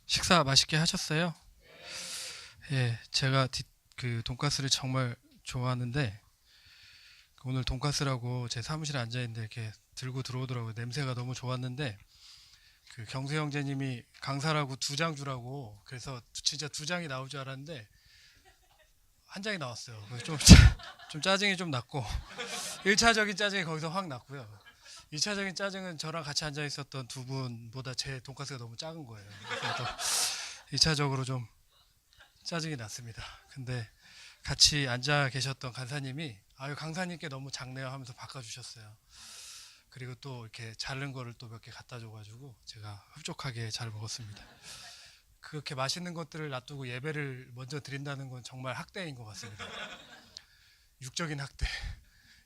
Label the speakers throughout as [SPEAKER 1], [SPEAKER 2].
[SPEAKER 1] 식사 맛있게 하셨어요? 예, 제가 그 돈가스를 정말 좋아하는데 오늘 돈가스라고 제 사무실에 앉아 있는데 이렇게 들고 들어오더라고요. 냄새가 너무 좋았는데 그 경수 형제님이 강사라고 두 장 주라고 그래서 진짜 두 장이 나올 줄 알았는데 한 장이 나왔어요. 그래서 좀 짜증이 좀 났고 1차적인 짜증이 거기서 확 났고요. 2차적인 짜증은 저랑 같이 앉아 있었던 두 분보다 제 돈가스가 너무 작은 거예요. 그래서 또 2차적으로 좀 짜증이 났습니다. 근데 같이 앉아 계셨던 간사님이 아유 강사님께 너무 작네요 하면서 바꿔주셨어요. 그리고 또 이렇게 자른 거를 또 몇 개 갖다 줘가지고 제가 흡족하게 잘 먹었습니다. 그렇게 맛있는 것들을 놔두고 예배를 먼저 드린다는 건 정말 학대인 것 같습니다. 육적인 학대,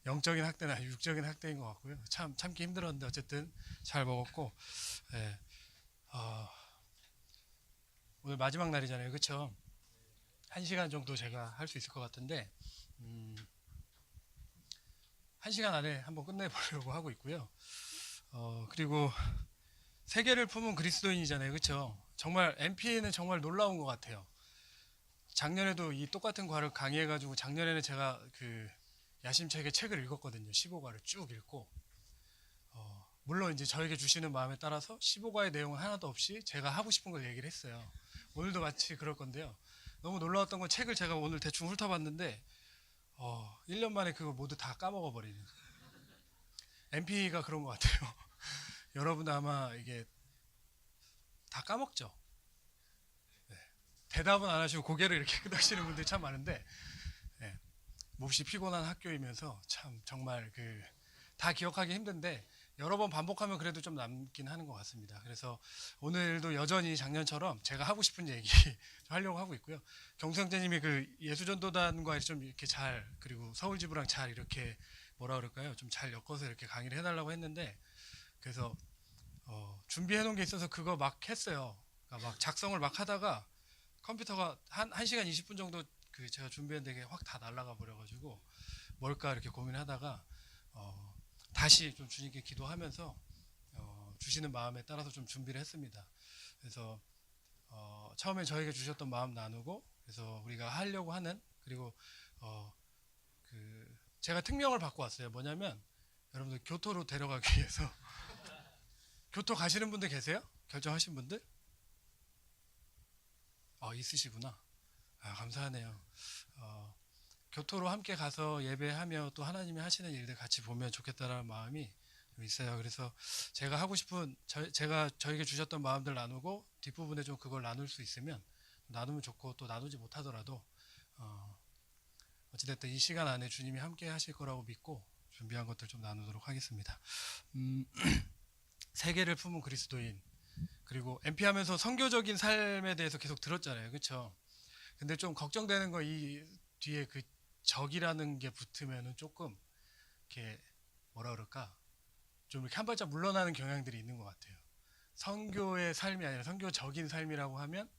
[SPEAKER 1] 영적인 학대는 아니고 육적인 학대인 것 같고요. 참 참기 힘들었는데 어쨌든 잘 먹었고, 예, 어, 오늘 마지막 날이잖아요, 그렇죠? 1시간 정도 제가 할 수 있을 것 같은데, 음, 1시간 안에 한번 끝내보려고 하고 있고요. 그리고 세계를 품은 그리스도인이잖아요. 그렇죠? 정말 MP는 정말 놀라운 것 같아요. 작년에도 이 똑같은 과를 강의해가지고 작년에는 제가 그 야심차게 책을 읽었거든요. 15과를 쭉 읽고 물론 이제 저에게 주시는 마음에 따라서 15과의 내용은 하나도 없이 제가 하고 싶은 걸 얘기를 했어요. 오늘도 마치 그럴 건데요. 너무 놀라웠던 건 책을 제가 오늘 대충 훑어봤는데 1년 만에 그거 모두 다 까먹어 버리는 MP가 그런 것 같아요. 여러분도 아마 이게 다 까먹죠. 네. 대답은 안 하시고 고개를 이렇게 끄덕이시는 분들이 참 많은데 네. 몹시 피곤한 학교이면서 참 정말 그 다 기억하기 힘든데 여러 번 반복하면 그래도 좀 남긴 하는 것 같습니다. 그래서 오늘도 여전히 작년처럼 제가 하고 싶은 얘기 하려고 하고 있고요. 경성재님이 그 예수전도단과 좀 이렇게 잘 그리고 서울지부랑 잘 이렇게 뭐라 그럴까요? 좀 잘 엮어서 이렇게 강의를 해달라고 했는데 그래서 준비해 놓은 게 있어서 그거 막 했어요. 그러니까 막 작성을 막 하다가 컴퓨터가 한 1시간 20분 정도 그 제가 준비했는데 게 확 다 날아가 버려가지고 뭘까 이렇게 고민하다가 다시 좀 주님께 기도하면서 주시는 마음에 따라서 좀 준비를 했습니다. 그래서 처음에 저에게 주셨던 마음 나누고 그래서 우리가 하려고 하는 그리고 그 제가 특명을 받고 왔어요. 뭐냐면 여러분들 교토로 데려가기 위해서 교토 가시는 분들 계세요? 결정하신 분들? 있으시구나. 감사하네요. 어, 교토로 함께 가서 예배하며 또 하나님이 하시는 일들 같이 보면 좋겠다라는 마음이 좀 있어요. 그래서 제가 하고 싶은 제가 저에게 주셨던 마음들 나누고 뒷부분에 좀 그걸 나눌 수 있으면 나누면 좋고 또 나누지 못하더라도 어, 어찌됐든 이 시간 안에 주님이 함께 하실 거라고 믿고 준비한 것들 좀 나누도록 하겠습니다. 음, 세계를 품은 그리스도인 그리고 MP 하면서 선교적인 삶에 대해서 계속 들었잖아요. 그렇죠? 근데 좀 걱정되는 거 이 뒤에 그 적이라는 게 붙으면은 조금 이렇게 뭐라 그럴까 좀 이렇게 한 발짝 물러나는 경향들이 있는 것 같아요. 선교의 삶이 아니라 선교적인 삶이라고 하면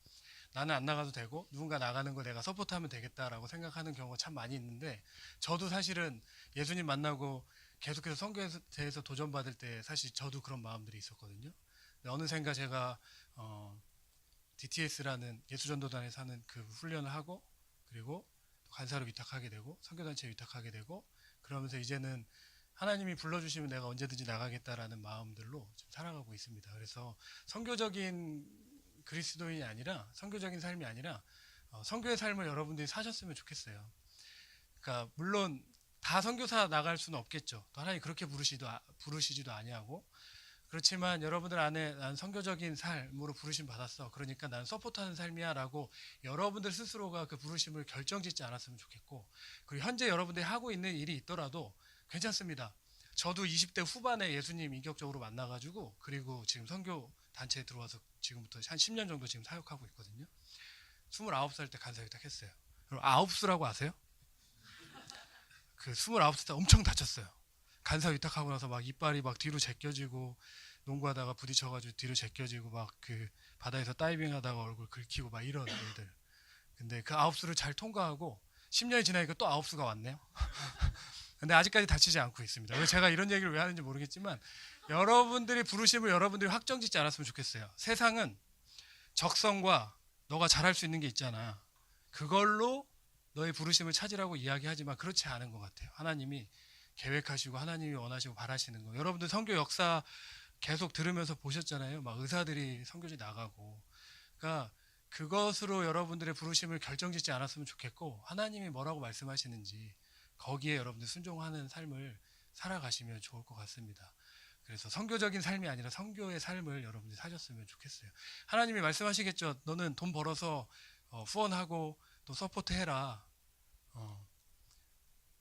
[SPEAKER 1] 나는 안 나가도 되고 누군가 나가는 거 내가 서포트하면 되겠다라고 생각하는 경우가 참 많이 있는데 저도 사실은 예수님 만나고 계속해서 선교에 대해서 도전받을 때 사실 저도 그런 마음들이 있었거든요. 근데 어느샌가 제가 DTS라는 예수전도단에서 하는 그 훈련을 하고 그리고 간사로 위탁하게 되고 선교단체에 위탁하게 되고 그러면서 이제는 하나님이 불러주시면 내가 언제든지 나가겠다라는 마음들로 좀 살아가고 있습니다. 그래서 선교적인 그리스도인이 아니라 선교적인 삶이 아니라 선교의 삶을 여러분들이 사셨으면 좋겠어요. 그러니까 물론 다 선교사 나갈 수는 없겠죠. 또 하나님 그렇게 부르시지도 아니하고 그렇지만 여러분들 안에 난 선교적인 삶으로 부르심 받았어. 그러니까 난 서포트하는 삶이야 라고 여러분들 스스로가 그 부르심을 결정짓지 않았으면 좋겠고 그리고 현재 여러분들이 하고 있는 일이 있더라도 괜찮습니다. 저도 20대 후반에 예수님 인격적으로 만나가지고 그리고 지금 선교 단체에 들어와서 지금부터 한 10년 정도 지금 사역하고 있거든요. 29살 때 간사위탁 했어요. 그럼 아홉수라고 아세요? 그 29살 때 엄청 다쳤어요. 간사 위탁하고 나서 막 이빨이 막 뒤로 제껴지고 농구하다가 부딪혀가지고 뒤로 제껴지고 막 그 바다에서 다이빙하다가 얼굴 긁히고 막 이런 일들. 근데 그 아홉수를 잘 통과하고 10년이 지나니까 또 아홉수가 왔네요. 근데 아직까지 다치지 않고 있습니다. 그래서 제가 이런 얘기를 왜 하는지 모르겠지만 여러분들이 부르심을 여러분들이 확정짓지 않았으면 좋겠어요. 세상은 적성과 너가 잘할 수 있는 게 있잖아. 그걸로 너의 부르심을 찾으라고 이야기하지만 그렇지 않은 것 같아요. 하나님이 계획하시고 하나님이 원하시고 바라시는 거. 여러분들 선교 역사 계속 들으면서 보셨잖아요. 막 의사들이 선교지 나가고. 그러니까 그것으로 여러분들의 부르심을 결정짓지 않았으면 좋겠고 하나님이 뭐라고 말씀하시는지 거기에 여러분들 순종하는 삶을 살아가시면 좋을 것 같습니다. 그래서 선교적인 삶이 아니라 선교의 삶을 여러분들이 사셨으면 좋겠어요. 하나님이 말씀하시겠죠. 너는 돈 벌어서 후원하고 또 서포트해라.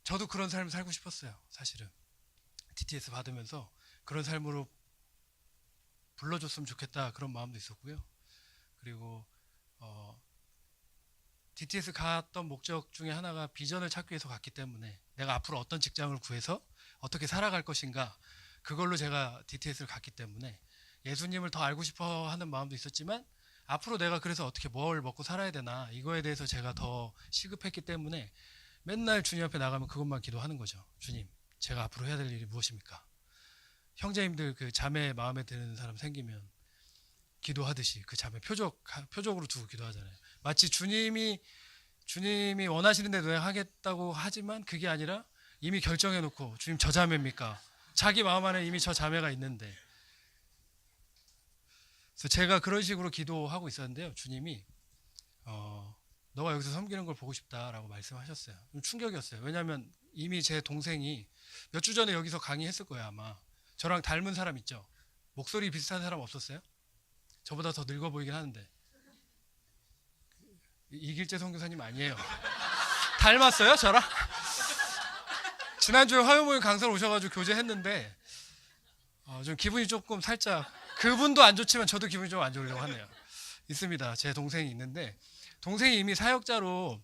[SPEAKER 1] 저도 그런 삶을 살고 싶었어요. 사실은 DTS 받으면서 그런 삶으로 불러줬으면 좋겠다 그런 마음도 있었고요. 그리고 DTS 갔던 목적 중에 하나가 비전을 찾기 위해서 갔기 때문에 내가 앞으로 어떤 직장을 구해서 어떻게 살아갈 것인가 그걸로 제가 DTS를 갔기 때문에 예수님을 더 알고 싶어 하는 마음도 있었지만 앞으로 내가 그래서 어떻게 뭘 먹고 살아야 되나 이거에 대해서 제가 더 시급했기 때문에 맨날 주님 앞에 나가면 그것만 기도하는 거죠. 주님, 제가 앞으로 해야 될 일이 무엇입니까? 형제님들 그 자매 마음에 드는 사람 생기면 기도하듯이 그 자매 표적으로 두고 기도하잖아요. 마치 주님이 원하시는 대로 하겠다고 하지만 그게 아니라 이미 결정해 놓고 주님 저 자매입니까? 자기 마음 안에 이미 저 자매가 있는데. 그래서 제가 그런 식으로 기도하고 있었는데요. 주님이 너가 여기서 섬기는 걸 보고 싶다라고 말씀하셨어요. 좀 충격이었어요. 왜냐하면 이미 제 동생이 몇 주 전에 여기서 강의했을 거예요. 아마 저랑 닮은 사람 있죠. 목소리 비슷한 사람 없었어요? 저보다 더 늙어 보이긴 하는데 이길재 선교사님 아니에요. 닮았어요 저랑? 지난주에 화요모임 강사로 오셔가지고 교제했는데 좀 기분이 조금 살짝 그분도 안 좋지만 저도 기분이 좀 안 좋으려고 하네요. 있습니다. 제 동생이 있는데 동생이 이미 사역자로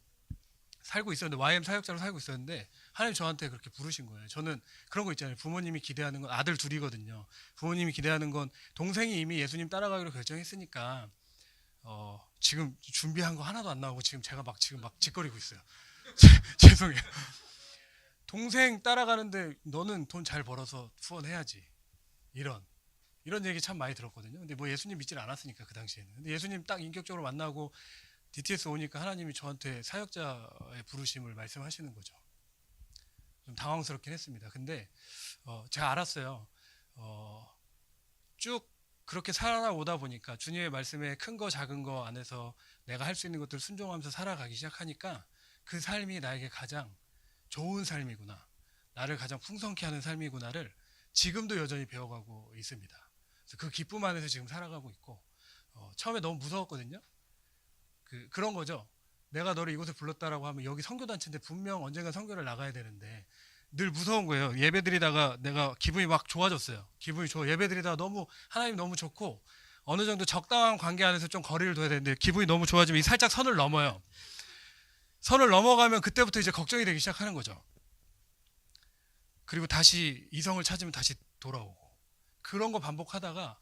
[SPEAKER 1] 살고 있었는데 YM 사역자로 살고 있었는데 하나님 저한테 그렇게 부르신 거예요. 저는 그런 거 있잖아요. 부모님이 기대하는 건 아들 둘이거든요. 부모님이 기대하는 건 동생이 이미 예수님 따라가기로 결정했으니까 지금 준비한 거 하나도 안 나오고 지금 제가 지금 막 짓거리고 있어요. 죄송해요. 동생 따라가는데 너는 돈 잘 벌어서 후원해야지. 이런 얘기 참 많이 들었거든요. 근데 뭐 예수님 믿질 않았으니까 그 당시에는. 근데 예수님 딱 인격적으로 만나고 DTS 오니까 하나님이 저한테 사역자의 부르심을 말씀하시는 거죠. 좀 당황스럽긴 했습니다. 근데 제가 알았어요. 쭉 그렇게 살아오다 보니까 주님의 말씀에 큰 거 작은 거 안에서 내가 할 수 있는 것들을 순종하면서 살아가기 시작하니까 그 삶이 나에게 가장 좋은 삶이구나, 나를 가장 풍성케 하는 삶이구나를 지금도 여전히 배워가고 있습니다. 그래서 그 기쁨 안에서 지금 살아가고 있고 처음에 너무 무서웠거든요. 그런 거죠. 내가 너를 이곳에 불렀다라고 하면 여기 선교단체인데 분명 언젠가 선교를 나가야 되는데 늘 무서운 거예요. 예배드리다가 내가 기분이 막 좋아졌어요. 기분이 좋아. 예배드리다가 너무 하나님 너무 좋고 어느 정도 적당한 관계 안에서 좀 거리를 둬야 되는데 기분이 너무 좋아지면 살짝 선을 넘어요. 선을 넘어가면 그때부터 이제 걱정이 되기 시작하는 거죠. 그리고 다시 이성을 찾으면 다시 돌아오고 그런 거 반복하다가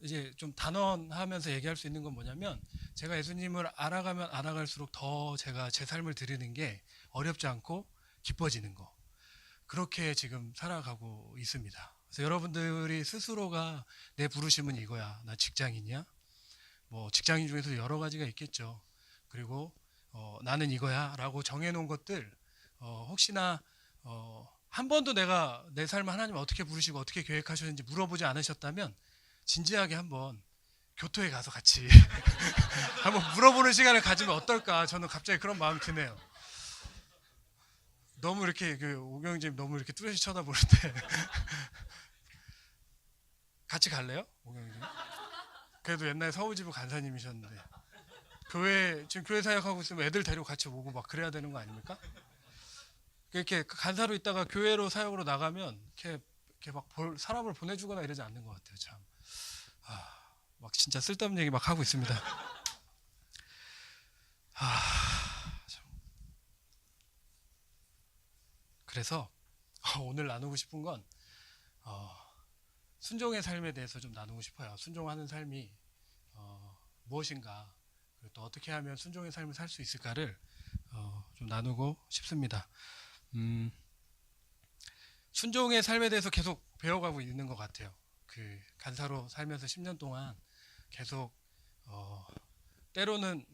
[SPEAKER 1] 이제 좀 단언하면서 얘기할 수 있는 건 뭐냐면 제가 예수님을 알아가면 알아갈수록 더 제가 제 삶을 드리는 게 어렵지 않고 기뻐지는 거, 그렇게 지금 살아가고 있습니다. 그래서 여러분들이 스스로가 내 부르심은 이거야, 나 직장인이야, 뭐 직장인 중에서 여러 가지가 있겠죠. 그리고 나는 이거야 라고 정해놓은 것들 혹시나 한 번도 내가 내 삶을 하나님 어떻게 부르시고 어떻게 계획하셨는지 물어보지 않으셨다면 진지하게 한번 교토에 가서 같이 한번 물어보는 시간을 가지면 어떨까, 저는 갑자기 그런 마음이 드네요. 너무 이렇게 오경님 너무 이렇게 뚜렷이 쳐다보는데 같이 갈래요? 오경님? 그래도 옛날에 서우지부 간사님이셨는데 지금 교회 사역하고 있으면 애들 데리고 같이 오고 막 그래야 되는 거 아닙니까? 이렇게 간사로 있다가 교회로 사역으로 나가면 이렇게 막 사람을 보내주거나 이러지 않는 것 같아요. 참. 막 진짜 쓸데없는 얘기 막 하고 있습니다. 그래서 오늘 나누고 싶은 건 순종의 삶에 대해서 좀 나누고 싶어요. 순종하는 삶이 무엇인가, 그리고 또 어떻게 하면 순종의 삶을 살 수 있을까를 좀 나누고 싶습니다. 순종의 삶에 대해서 계속 배워가고 있는 것 같아요. 그 간사로 살면서 10년 동안 계속 어, 때로는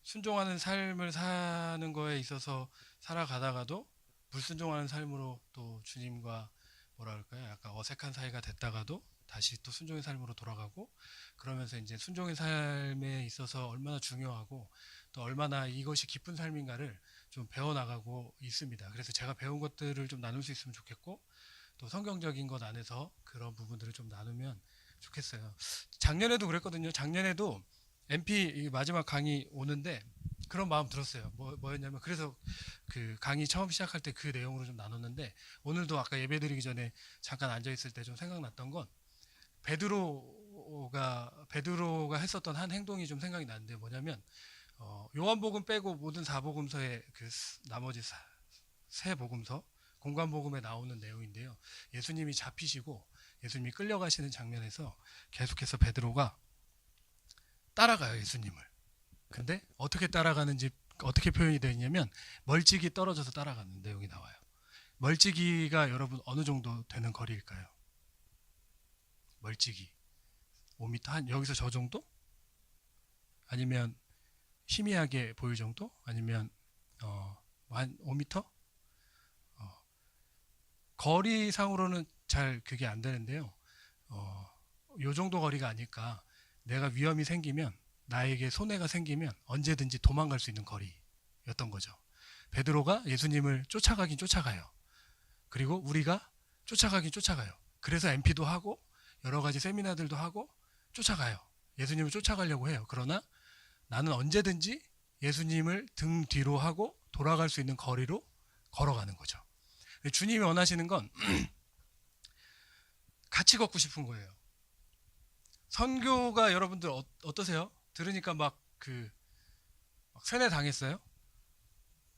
[SPEAKER 1] 순종하는 삶을 사는 거에 있어서 살아가다가도 불순종하는 삶으로 또 주님과 뭐라 그럴까요? 약간 어색한 사이가 됐다가도 다시 또 순종의 삶으로 돌아가고 그러면서 이제 순종의 삶에 있어서 얼마나 중요하고 또 얼마나 이것이 기쁜 삶인가를 좀 배워나가고 있습니다. 그래서 제가 배운 것들을 좀 나눌 수 있으면 좋겠고 또 성경적인 것 안에서 그런 부분들을 좀 나누면 좋겠어요. 작년에도 그랬거든요. 작년에도 MP 마지막 강의 오는데 그런 마음 들었어요. 뭐였냐면 그래서 그 강의 처음 시작할 때 그 내용으로 좀 나눴는데 오늘도 아까 예배드리기 전에 잠깐 앉아 있을 때 좀 생각났던 건 베드로가 했었던 한 행동이 좀 생각이 나는데 뭐냐면 요한복음 빼고 모든 사복음서의 그 나머지 세 복음서 공관복음에 나오는 내용인데요. 예수님이 잡히시고 예수님이 끌려가시는 장면에서 계속해서 베드로가 따라가요, 예수님을. 근데 어떻게 따라가는지 어떻게 표현이 되어 있냐면 멀찍이 떨어져서 따라가는 내용이 나와요. 멀찍이가 여러분 어느 정도 되는 거리일까요? 멀찍이 5m 한 여기서 저 정도? 아니면 희미하게 보일 정도? 아니면 한 5m? 거리상으로는 잘 그게 안 되는데요. 요 정도 거리가 아닐까. 내가 위험이 생기면 나에게 손해가 생기면 언제든지 도망갈 수 있는 거리였던 거죠. 베드로가 예수님을 쫓아가긴 쫓아가요. 그리고 우리가 쫓아가긴 쫓아가요. 그래서 MP도 하고 여러 가지 세미나들도 하고 쫓아가요. 예수님을 쫓아가려고 해요. 그러나 나는 언제든지 예수님을 등 뒤로 하고 돌아갈 수 있는 거리로 걸어가는 거죠. 주님이 원하시는 건 같이 걷고 싶은 거예요. 선교가 여러분들 어떠세요? 들으니까 막 세뇌 당했어요?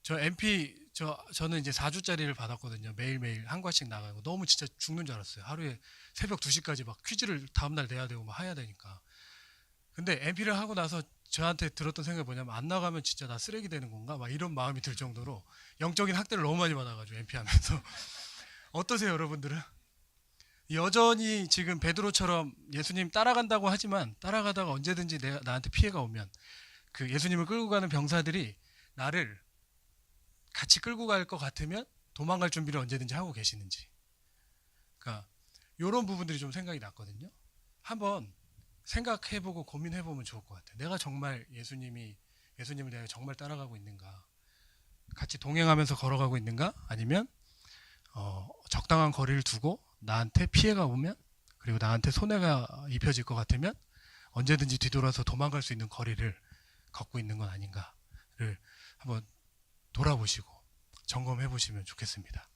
[SPEAKER 1] 저 MP 저는 이제 4주짜리를 받았거든요. 매일매일 한 과씩 나가고 너무 진짜 죽는 줄 알았어요. 하루에 새벽 2시까지 막 퀴즈를 다음날 내야 되고 막 해야 되니까. 근데 MP를 하고 나서 저한테 들었던 생각이 뭐냐면 안 나가면 진짜 나 쓰레기 되는 건가? 막 이런 마음이 들 정도로 영적인 학대를 너무 많이 받아가지고 MP 하면서 어떠세요, 여러분들은? 여전히 지금 베드로처럼 예수님 따라간다고 하지만 따라가다가 언제든지 나한테 피해가 오면 그 예수님을 끌고 가는 병사들이 나를 같이 끌고 갈 것 같으면 도망갈 준비를 언제든지 하고 계시는지. 그러니까 이런 부분들이 좀 생각이 났거든요. 한번 생각해보고 고민해보면 좋을 것 같아요. 내가 정말 예수님을 내가 정말 따라가고 있는가? 같이 동행하면서 걸어가고 있는가? 아니면 적당한 거리를 두고 나한테 피해가 오면 그리고 나한테 손해가 입혀질 것 같으면 언제든지 뒤돌아서 도망갈 수 있는 거리를 걷고 있는 건 아닌가를 한번 돌아보시고 점검해 보시면 좋겠습니다.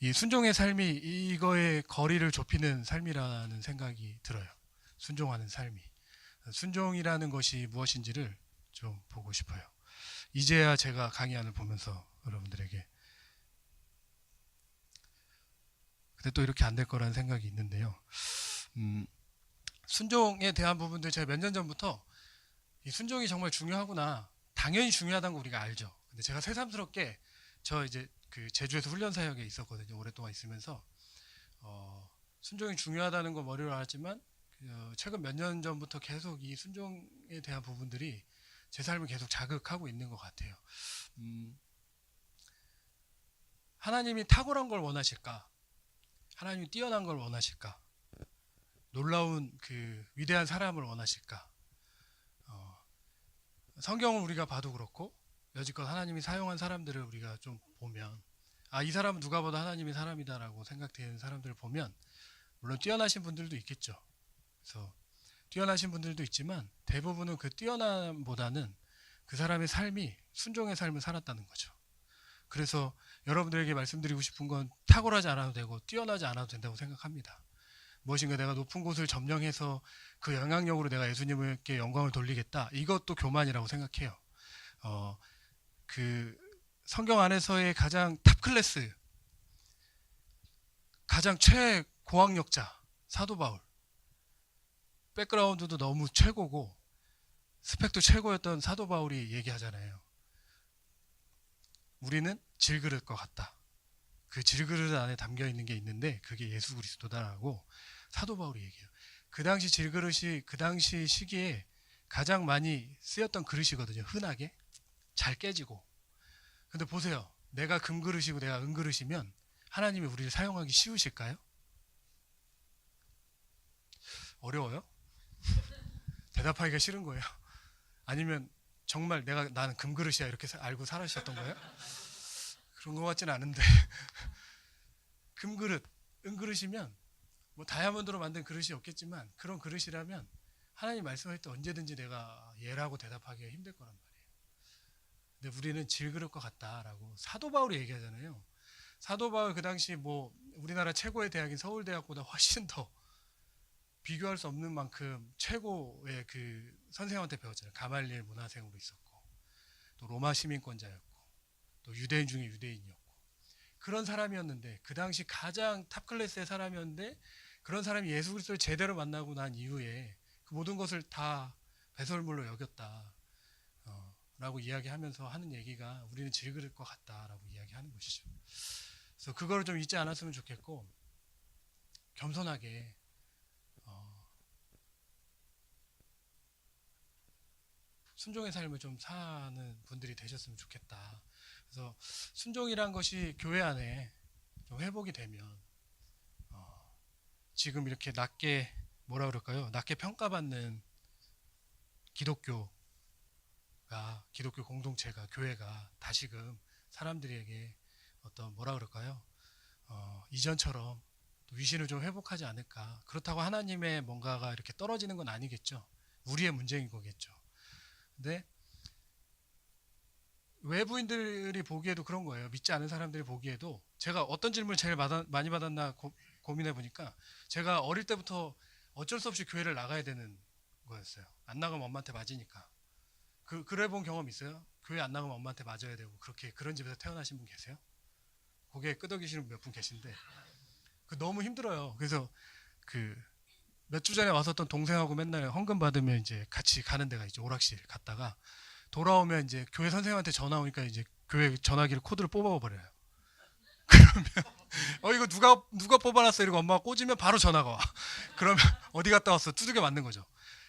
[SPEAKER 1] 이 순종의 삶이 이거의 거리를 좁히는 삶이라는 생각이 들어요. 순종하는 삶이. 순종이라는 것이 무엇인지를 좀 보고 싶어요. 이제야 제가 강의안을 보면서 여러분들에게 근데 또 이렇게 안 될 거라는 생각이 있는데요. 순종에 대한 부분들 제가 몇 년 전부터 이 순종이 정말 중요하구나. 당연히 중요하다는 거 우리가 알죠. 근데 제가 새삼스럽게 저 이제 그 제주에서 훈련 사역에 있었거든요. 오랫동안 있으면서 순종이 중요하다는 거 머리로 알았지만 최근 몇 년 전부터 계속 이 순종에 대한 부분들이 제 삶을 계속 자극하고 있는 것 같아요. 하나님이 탁월한 걸 원하실까? 하나님이 뛰어난 걸 원하실까? 놀라운 그 위대한 사람을 원하실까? 성경을 우리가 봐도 그렇고 여지껏 하나님이 사용한 사람들을 우리가 좀 보면 이 사람은 누가 봐도 하나님의 사람이다라고 생각되는 사람들을 보면 물론 뛰어나신 분들도 있겠죠. 그래서 뛰어나신 분들도 있지만 대부분은 그 뛰어남보다는 그 사람의 삶이 순종의 삶을 살았다는 거죠. 그래서 여러분들에게 말씀드리고 싶은 건 탁월하지 않아도 되고 뛰어나지 않아도 된다고 생각합니다. 무엇인가 내가 높은 곳을 점령해서 그 영향력으로 내가 예수님께 영광을 돌리겠다. 이것도 교만이라고 생각해요. 그 성경 안에서의 가장 탑 클래스, 가장 최고학력자 사도 바울. 백그라운드도 너무 최고고 스펙도 최고였던 사도 바울이 얘기하잖아요. 우리는 질그릇 것 같다. 그 질그릇 안에 담겨 있는 게 있는데 그게 예수 그리스도다라고 사도 바울이 얘기해요. 그 당시 질그릇이 그 당시 시기에 가장 많이 쓰였던 그릇이거든요. 흔하게 잘 깨지고. 근데 보세요. 내가 금그릇이고 내가 은그릇이면 하나님이 우리를 사용하기 쉬우실까요? 어려워요? 대답하기가 싫은 거예요. 아니면 정말 나는 금그릇이야 이렇게 알고 살아셨던 거예요? 그런 것 같지는 않은데 금그릇, 은그릇이면 뭐 다이아몬드로 만든 그릇이 없겠지만 그런 그릇이라면 하나님 말씀할 때 언제든지 내가 예라고 대답하기가 힘들 거란 말이에요. 근데 우리는 질그릇과 같다라고 사도 바울이 얘기하잖아요. 사도 바울 그 당시 뭐 우리나라 최고의 대학인 서울대학보다 훨씬 더 비교할 수 없는 만큼 최고의 그 선생님한테 배웠잖아요. 가말리엘 문화생으로 있었고 또 로마 시민권자였고 또 유대인 중에 유대인이었고 그런 사람이었는데 그 당시 가장 탑 클래스의 사람이었는데 그런 사람이 예수 그리스도를 제대로 만나고 난 이후에 그 모든 것을 다 배설물로 여겼다 라고 이야기하면서 하는 얘기가 우리는 질그릇과 같다라고 이야기하는 것이죠. 그래서 그거를 좀 잊지 않았으면 좋겠고 겸손하게 순종의 삶을 좀 사는 분들이 되셨으면 좋겠다. 그래서 순종이란 것이 교회 안에 좀 회복이 되면 지금 이렇게 낮게 뭐라 그럴까요? 낮게 평가받는 기독교 공동체가 교회가 다시금 사람들에게 어떤 뭐라 그럴까요? 이전처럼 위신을 좀 회복하지 않을까. 그렇다고 하나님의 뭔가가 이렇게 떨어지는 건 아니겠죠. 우리의 문제인 거겠죠. 근데 외부인들이 보기에도 그런 거예요. 믿지 않은 사람들이 보기에도 제가 어떤 질문을 제일 많이 받았나 고민해 보니까 제가 어릴 때부터 어쩔 수 없이 교회를 나가야 되는 거였어요. 안 나가면 엄마한테 맞으니까. 그래 본 경험 있어요? 교회 안 나가면 엄마한테 맞아야 되고 그런 집에서 태어나신 분 계세요? 고개 끄덕이시는 몇 분 계신데 너무 힘들어요. 그래서 몇 주 전에 왔었던 동생하고 맨날 헌금 받으면 이제 같이 가는 데가 있죠. 오락실 갔다가 돌아오면 이제 교회 선생님한테 전화 오니까 이제 교회 전화기를 코드를 뽑아버려요. 그러면 이거 누가 뽑아놨어 이러고 엄마가 꽂으면 바로 전화가 와. 그러면 어디 갔다 왔어? 두들겨 맞는 거죠.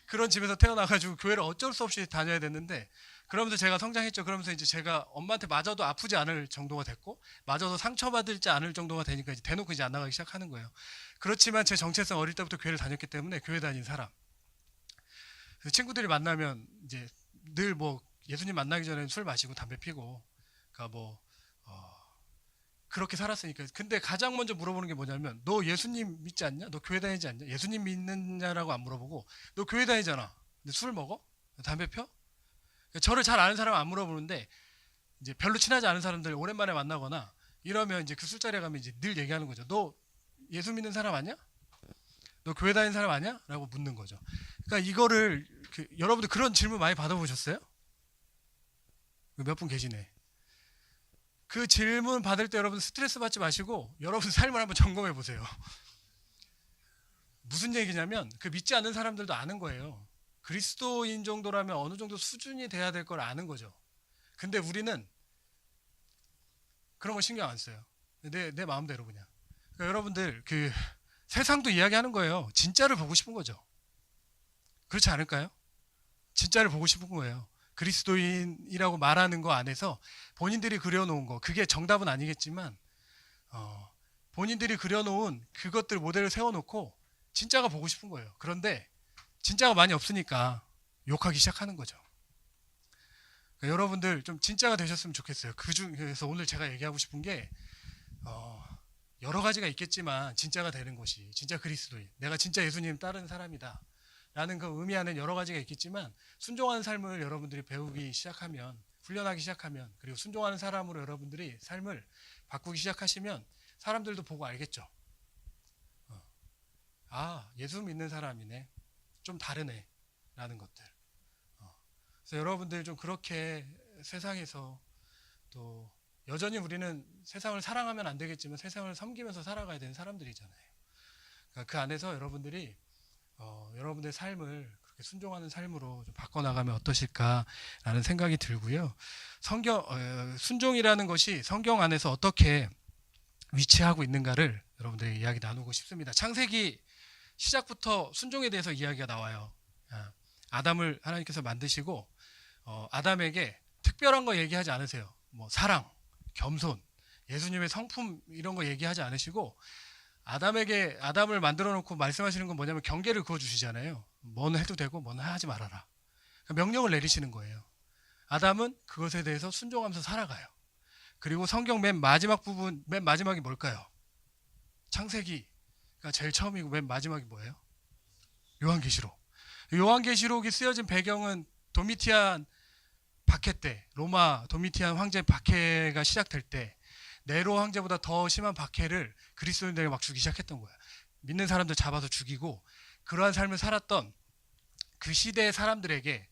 [SPEAKER 1] 그런 집에서 태어나가지고 교회를 어쩔 수 없이 다녀야 됐는데 그러면서 제가 성장했죠. 그러면서 이제 제가 엄마한테 맞아도 아프지 않을 정도가 됐고 맞아도 상처받을지 않을 정도가 되니까 이제 대놓고 이제 안 나가기 시작하는 거예요. 그렇지만 제 정체성 어릴 때부터 교회를 다녔기 때문에 교회 다닌 사람. 그래서 친구들이 만나면 이제 늘 뭐 예수님 만나기 전에 술 마시고 담배 피고 그러니까 뭐 그렇게 살았으니까. 근데 가장 먼저 물어보는 게 뭐냐면 너 예수님 믿지 않냐? 너 교회 다니지 않냐? 예수님 믿느냐라고 안 물어보고 너 교회 다니잖아. 근데 술 먹어? 담배 펴? 그러니까 저를 잘 아는 사람은 안 물어보는데 이제 별로 친하지 않은 사람들 오랜만에 만나거나 이러면 이제 그 술자리에 가면 이제 늘 얘기하는 거죠. 너 예수 믿는 사람 아니야? 너 교회 다니는 사람 아니야? 라고 묻는 거죠. 그러니까 이거를 여러분들 그런 질문 많이 받아보셨어요? 몇 분 계시네. 그 질문 받을 때 여러분 스트레스 받지 마시고 여러분 삶을 한번 점검해 보세요. 무슨 얘기냐면 믿지 않는 사람들도 아는 거예요. 그리스도인 정도라면 어느 정도 수준이 돼야 될 걸 아는 거죠. 근데 우리는 그런 거 신경 안 써요. 내 마음대로 그냥. 그러니까 여러분들 세상도 이야기하는 거예요. 진짜를 보고 싶은 거죠. 그렇지 않을까요? 진짜를 보고 싶은 거예요. 그리스도인이라고 말하는 거 안에서 본인들이 그려놓은 거 그게 정답은 아니겠지만 본인들이 그려놓은 그것들 모델을 세워놓고 진짜가 보고 싶은 거예요. 그런데 진짜가 많이 없으니까 욕하기 시작하는 거죠. 그러니까 여러분들 좀 진짜가 되셨으면 좋겠어요. 그중에서 오늘 제가 얘기하고 싶은 게 여러 가지가 있겠지만 진짜가 되는 것이 진짜 그리스도인 내가 진짜 예수님 따르는 사람이다 라는 그 의미하는 여러 가지가 있겠지만 순종하는 삶을 여러분들이 배우기 시작하면 훈련하기 시작하면 그리고 순종하는 사람으로 여러분들이 삶을 바꾸기 시작하시면 사람들도 보고 알겠죠. 예수 믿는 사람이네. 좀 다르네 라는 것들. 그래서 여러분들 좀 그렇게 세상에서 또 여전히 우리는 세상을 사랑하면 안 되겠지만 세상을 섬기면서 살아가야 되는 사람들이잖아요. 그러니까 그 안에서 여러분들이 여러분의 삶을 그렇게 순종하는 삶으로 좀 바꿔나가면 어떠실까라는 생각이 들고요. 순종이라는 것이 성경 안에서 어떻게 위치하고 있는가를 여러분들에게 이야기 나누고 싶습니다. 창세기 시작부터 순종에 대해서 이야기가 나와요. 아담을 하나님께서 만드시고 아담에게 특별한 거 얘기하지 않으세요. 뭐 사랑, 겸손, 예수님의 성품 이런 거 얘기하지 않으시고 아담을 만들어 놓고 말씀하시는 건 뭐냐면 경계를 그어 주시잖아요. 뭐는 해도 되고 뭐는 하지 말아라. 명령을 내리시는 거예요. 아담은 그것에 대해서 순종하면서 살아가요. 그리고 성경 맨 마지막 부분, 맨 마지막이 뭘까요? 창세기가 제일 처음이고 맨 마지막이 뭐예요? 요한계시록. 요한계시록이 쓰여진 배경은 도미티안 박해 때, 로마 도미티안 황제 박해가 시작될 때 네로 황제보다 더 심한 박해를 그리스도인들에게 막 주기 시작했던 거야. 믿는 사람들 잡아서 죽이고 그러한 삶을 살았던 그 시대의 사람들에게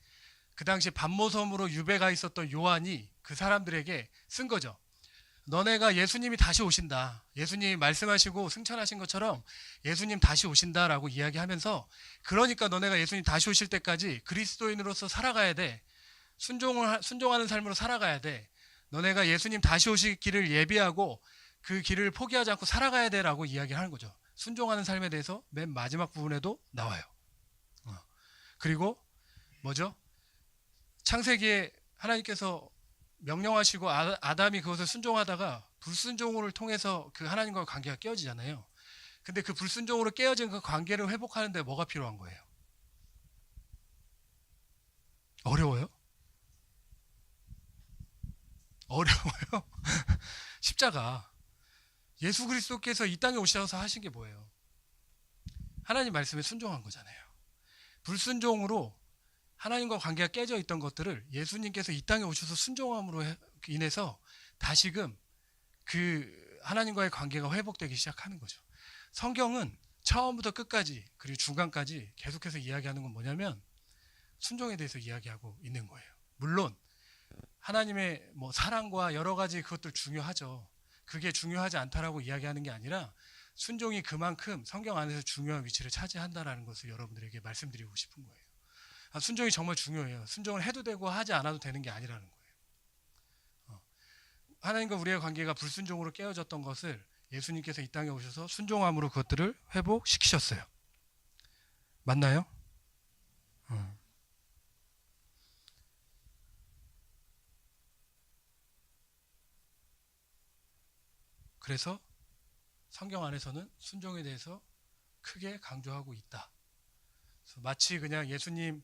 [SPEAKER 1] 그 당시 반모섬으로 유배가 있었던 요한이 그 사람들에게 쓴 거죠. 너네가 예수님이 다시 오신다. 예수님이 말씀하시고 승천하신 것처럼 예수님 다시 오신다라고 이야기하면서 그러니까 너네가 예수님 다시 오실 때까지 그리스도인으로서 살아가야 돼. 순종하는 삶으로 살아가야 돼. 너네가 예수님 다시 오실 길을 예비하고 그 길을 포기하지 않고 살아가야 돼라고 이야기하는 거죠. 순종하는 삶에 대해서 맨 마지막 부분에도 나와요. 그리고 뭐죠? 창세기에 하나님께서 명령하시고 아담이 그것을 순종하다가 불순종을 통해서 그 하나님과의 관계가 깨어지잖아요. 근데 그 불순종으로 깨어진 그 관계를 회복하는데 뭐가 필요한 거예요? 어려워요? 어려워요? 십자가. 예수 그리스도께서 이 땅에 오셔서 하신 게 뭐예요? 하나님 말씀에 순종한 거잖아요. 불순종으로 하나님과 관계가 깨져 있던 것들을 예수님께서 이 땅에 오셔서 순종함으로 인해서 다시금 그 하나님과의 관계가 회복되기 시작하는 거죠. 성경은 처음부터 끝까지 그리고 중간까지 계속해서 이야기하는 건 뭐냐면 순종에 대해서 이야기하고 있는 거예요. 물론 하나님의 뭐 사랑과 여러 가지 그것들 중요하죠. 그게 중요하지 않다라고 이야기하는 게 아니라 순종이 그만큼 성경 안에서 중요한 위치를 차지한다라는 것을 여러분들에게 말씀드리고 싶은 거예요. 순종이 정말 중요해요. 순종을 해도 되고 하지 않아도 되는 게 아니라는 거예요. 하나님과 우리의 관계가 불순종으로 깨어졌던 것을 예수님께서 이 땅에 오셔서 순종함으로 그것들을 회복시키셨어요. 맞나요? 그래서 성경 안에서는 순종에 대해서 크게 강조하고 있다. 그래서 마치 그냥 예수님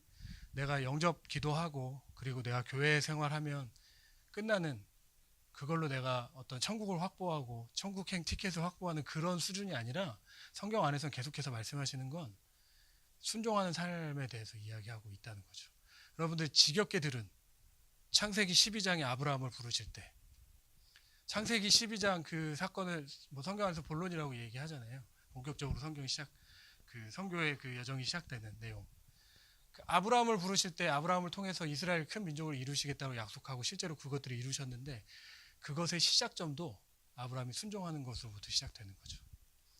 [SPEAKER 1] 내가 영접 기도하고 그리고 내가 교회 생활하면 끝나는 그걸로 내가 어떤 천국을 확보하고 천국행 티켓을 확보하는 그런 수준이 아니라 성경 안에서는 계속해서 말씀하시는 건 순종하는 삶에 대해서 이야기하고 있다는 거죠. 여러분들 지겹게 들은 창세기 12장의 아브라함을 부르실 때 창세기 12장 그 사건을 뭐 성경 안에서 본론이라고 얘기하잖아요. 본격적으로 성교의 그 여정이 시작되는 내용. 그 아브라함을 부르실 때 아브라함을 통해서 이스라엘 큰 민족을 이루시겠다고 약속하고 실제로 그것들을 이루셨는데 그것의 시작점도 아브라함이 순종하는 것으로부터 시작되는 거죠.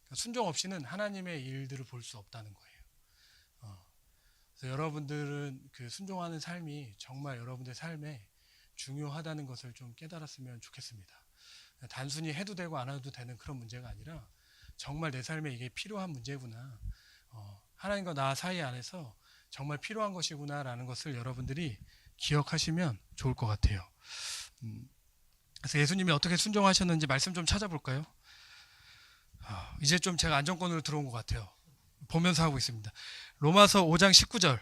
[SPEAKER 1] 그러니까 순종 없이는 하나님의 일들을 볼 수 없다는 거예요. 그래서 여러분들은 그 순종하는 삶이 정말 여러분들 삶에 중요하다는 것을 좀 깨달았으면 좋겠습니다. 단순히 해도 되고 안 해도 되는 그런 문제가 아니라 정말 내 삶에 이게 필요한 문제구나. 하나님과 나 사이 안에서 정말 필요한 것이구나라는 것을 여러분들이 기억하시면 좋을 것 같아요. 그래서 예수님이 어떻게 순종하셨는지 말씀 좀 찾아볼까요? 이제 좀 제가 안정권으로 들어온 것 같아요. 보면서 하고 있습니다. 로마서 5장 19절.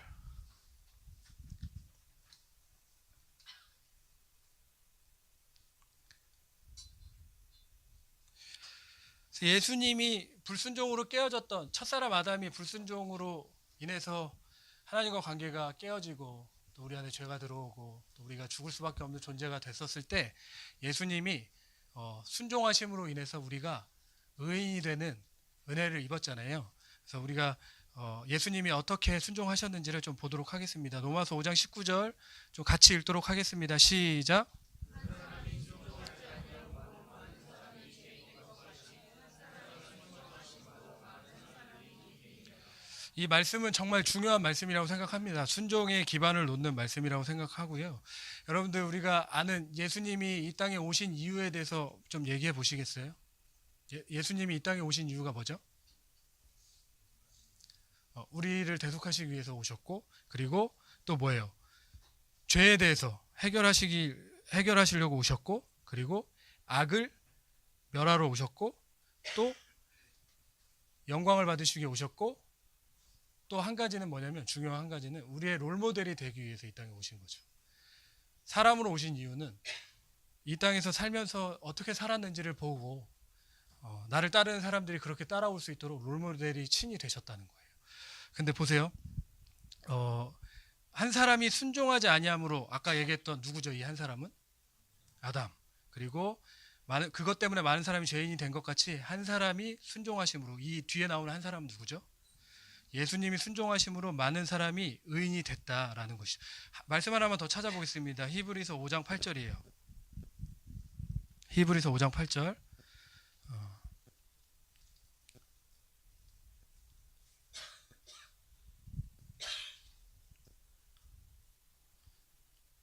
[SPEAKER 1] 예수님이 불순종으로 깨어졌던 첫사람 아담이 불순종으로 인해서 하나님과 관계가 깨어지고 또 우리 안에 죄가 들어오고 또 우리가 죽을 수밖에 없는 존재가 됐었을 때 예수님이 순종하심으로 인해서 우리가 의인이 되는 은혜를 입었잖아요. 그래서 우리가 예수님이 어떻게 순종하셨는지를 좀 보도록 하겠습니다. 로마서 5장 19절 좀 같이 읽도록 하겠습니다. 시작. 이 말씀은 정말 중요한 말씀이라고 생각합니다. 순종의 기반을 놓는 말씀이라고 생각하고요. 여러분들 우리가 아는 예수님이 이 땅에 오신 이유에 대해서 좀 얘기해 보시겠어요? 예수님이 이 땅에 오신 이유가 뭐죠? 우리를 대속하시기 위해서 오셨고, 그리고 또 뭐예요? 죄에 대해서 해결하시려고 오셨고, 그리고 악을 멸하러 오셨고, 또 영광을 받으시기 위해 오셨고, 또 한 가지는 뭐냐면, 중요한 한 가지는 우리의 롤모델이 되기 위해서 이 땅에 오신 거죠. 사람으로 오신 이유는 이 땅에서 살면서 어떻게 살았는지를 보고 나를 따르는 사람들이 그렇게 따라올 수 있도록 롤모델이 친히 되셨다는 거예요. 근데 보세요. 한 사람이 순종하지 아니함으로, 아까 얘기했던 누구죠? 이 한 사람은 아담. 그리고 그것 때문에 많은 사람이 죄인이 된 것 같이 한 사람이 순종하심으로, 이 뒤에 나오는 한 사람은 누구죠? 예수님이 순종하심으로 많은 사람이 의인이 됐다라는 것이죠. 말씀 하나만 더 찾아보겠습니다. 히브리서 5장 8절이에요. 히브리서 5장 8절.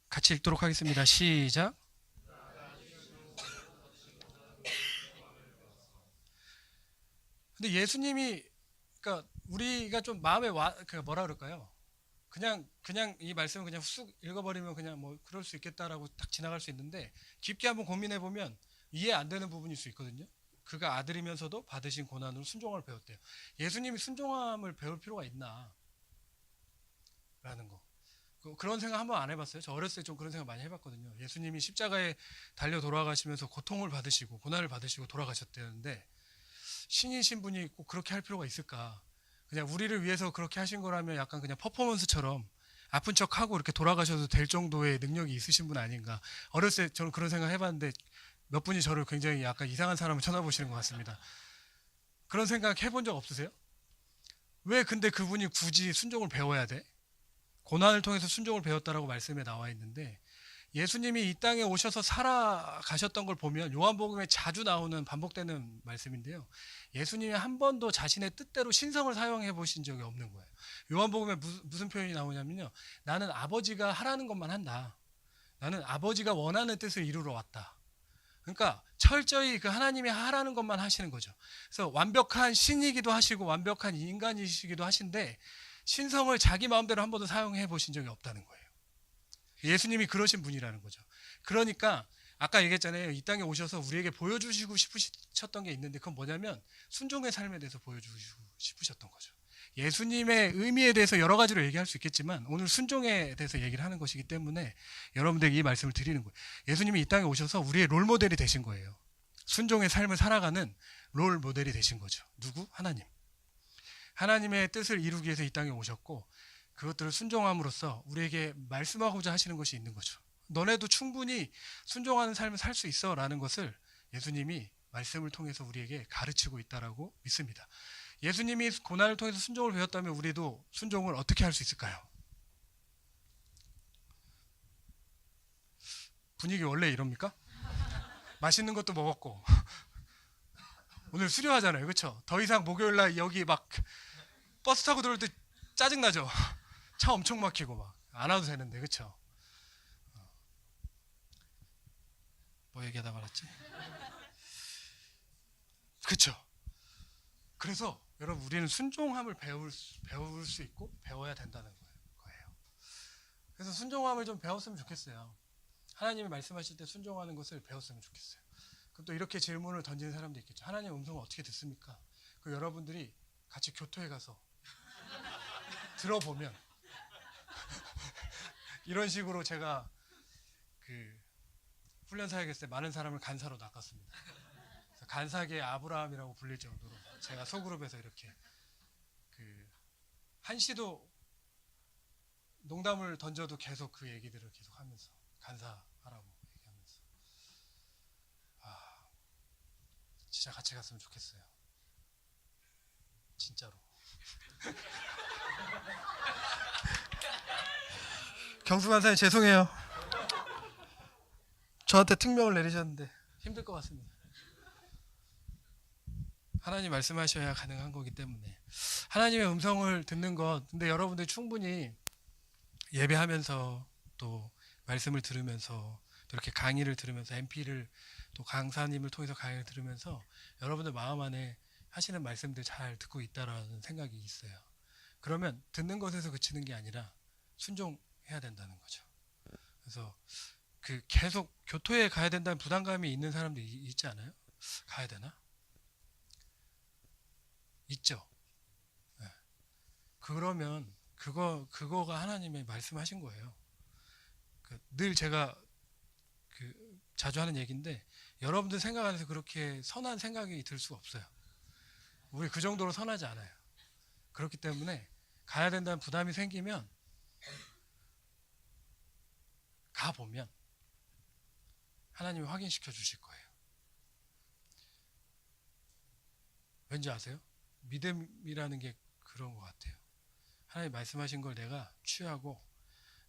[SPEAKER 1] 같이 읽도록 하겠습니다. 시작. 근데 예수님이, 그러니까 우리가 좀 마음에 그 뭐라 그럴까요? 그냥 이 말씀을 그냥 쑥 읽어버리면 그냥 뭐 그럴 수 있겠다라고 딱 지나갈 수 있는데, 깊게 한번 고민해 보면 이해 안 되는 부분일 수 있거든요. 그가 아들이면서도 받으신 고난으로 순종을 배웠대요. 예수님이 순종함을 배울 필요가 있나? 라는 거. 그런 생각 한번 안 해봤어요? 저 어렸을 때 좀 그런 생각 많이 해봤거든요. 예수님이 십자가에 달려 돌아가시면서 고통을 받으시고 고난을 받으시고 돌아가셨대는데, 신이신 분이 꼭 그렇게 할 필요가 있을까? 그냥 우리를 위해서 그렇게 하신 거라면 약간 그냥 퍼포먼스처럼 아픈 척하고 이렇게 돌아가셔도 될 정도의 능력이 있으신 분 아닌가? 어렸을 때 저는 그런 생각 해봤는데 몇 분이 저를 굉장히 약간 이상한 사람을 쳐다보시는 것 같습니다. 그런 생각 해본 적 없으세요? 왜 근데 그분이 굳이 순종을 배워야 돼? 고난을 통해서 순종을 배웠다라고 말씀에 나와 있는데, 예수님이 이 땅에 오셔서 살아가셨던 걸 보면 요한복음에 자주 나오는 반복되는 말씀인데요. 예수님이 한 번도 자신의 뜻대로 신성을 사용해 보신 적이 없는 거예요. 요한복음에 무슨 표현이 나오냐면요. 나는 아버지가 하라는 것만 한다. 나는 아버지가 원하는 뜻을 이루러 왔다. 그러니까 철저히 그 하나님이 하라는 것만 하시는 거죠. 그래서 완벽한 신이기도 하시고 완벽한 인간이시기도 하신데, 신성을 자기 마음대로 한 번도 사용해 보신 적이 없다는 거예요. 예수님이 그러신 분이라는 거죠. 그러니까 아까 얘기했잖아요. 이 땅에 오셔서 우리에게 보여주시고 싶으셨던 게 있는데, 그건 뭐냐면 순종의 삶에 대해서 보여주시고 싶으셨던 거죠. 예수님의 의미에 대해서 여러 가지로 얘기할 수 있겠지만 오늘 순종에 대해서 얘기를 하는 것이기 때문에 여러분들에게 이 말씀을 드리는 거예요. 예수님이 이 땅에 오셔서 우리의 롤모델이 되신 거예요. 순종의 삶을 살아가는 롤모델이 되신 거죠. 누구? 하나님. 하나님의 뜻을 이루기 위해서 이 땅에 오셨고, 그것들을 순종함으로써 우리에게 말씀하고자 하시는 것이 있는 거죠. 너네도 충분히 순종하는 삶을 살 수 있어 라는 것을 예수님이 말씀을 통해서 우리에게 가르치고 있다라고 믿습니다. 예수님이 고난을 통해서 순종을 배웠다면 우리도 순종을 어떻게 할 수 있을까요? 분위기 원래 이럽니까? 맛있는 것도 먹었고 오늘 수료하잖아요, 그렇죠? 더 이상 목요일날 여기 막 버스 타고 들어올 때 짜증나죠? 차 엄청 막히고 막 안 와도 되는데, 그렇죠? 뭐 얘기하다 말았지? 그렇죠? 그래서 여러분, 우리는 순종함을 배울 수 있고 배워야 된다는 거예요. 그래서 순종함을 좀 배웠으면 좋겠어요. 하나님이 말씀하실 때 순종하는 것을 배웠으면 좋겠어요. 그럼 또 이렇게 질문을 던지는 사람도 있겠죠. 하나님의 음성을 어떻게 듣습니까? 그 여러분들이 같이 교토에 가서 들어보면 이런 식으로 제가 그 훈련 사역했을 때 많은 사람을 간사로 낚았습니다. 간사계 아브라함이라고 불릴 정도로 제가 소그룹에서 이렇게 그 한시도 농담을 던져도 계속 그 얘기들을 계속 하면서 간사하라고 얘기하면서, 진짜 같이 갔으면 좋겠어요. 진짜로. 경수 간사님 죄송해요. 저한테 특명을 내리셨는데 힘들 것 같습니다. 하나님 말씀하셔야 가능한 거기 때문에 하나님의 음성을 듣는 것, 근데 여러분들 충분히 예배하면서 또 말씀을 들으면서 또 이렇게 강의를 들으면서 MP를 또 강사님을 통해서 강의를 들으면서 여러분들 마음 안에 하시는 말씀들 잘 듣고 있다라는 생각이 있어요. 그러면 듣는 것에서 그치는 게 아니라 순종해야 된다는 거죠. 그래서 그 계속 교토에 가야 된다는 부담감이 있는 사람도 있지 않아요? 가야 되나? 있죠. 네. 그러면 그거가 하나님의 말씀하신 거예요. 늘 제가 자주 하는 얘기인데 여러분들 생각 안에서 그렇게 선한 생각이 들 수가 없어요. 우리 그 정도로 선하지 않아요. 그렇기 때문에 가야 된다는 부담이 생기면 가보면 하나님이 확인시켜 주실 거예요. 왠지 아세요? 믿음이라는 게 그런 것 같아요. 하나님 말씀하신 걸 내가 취하고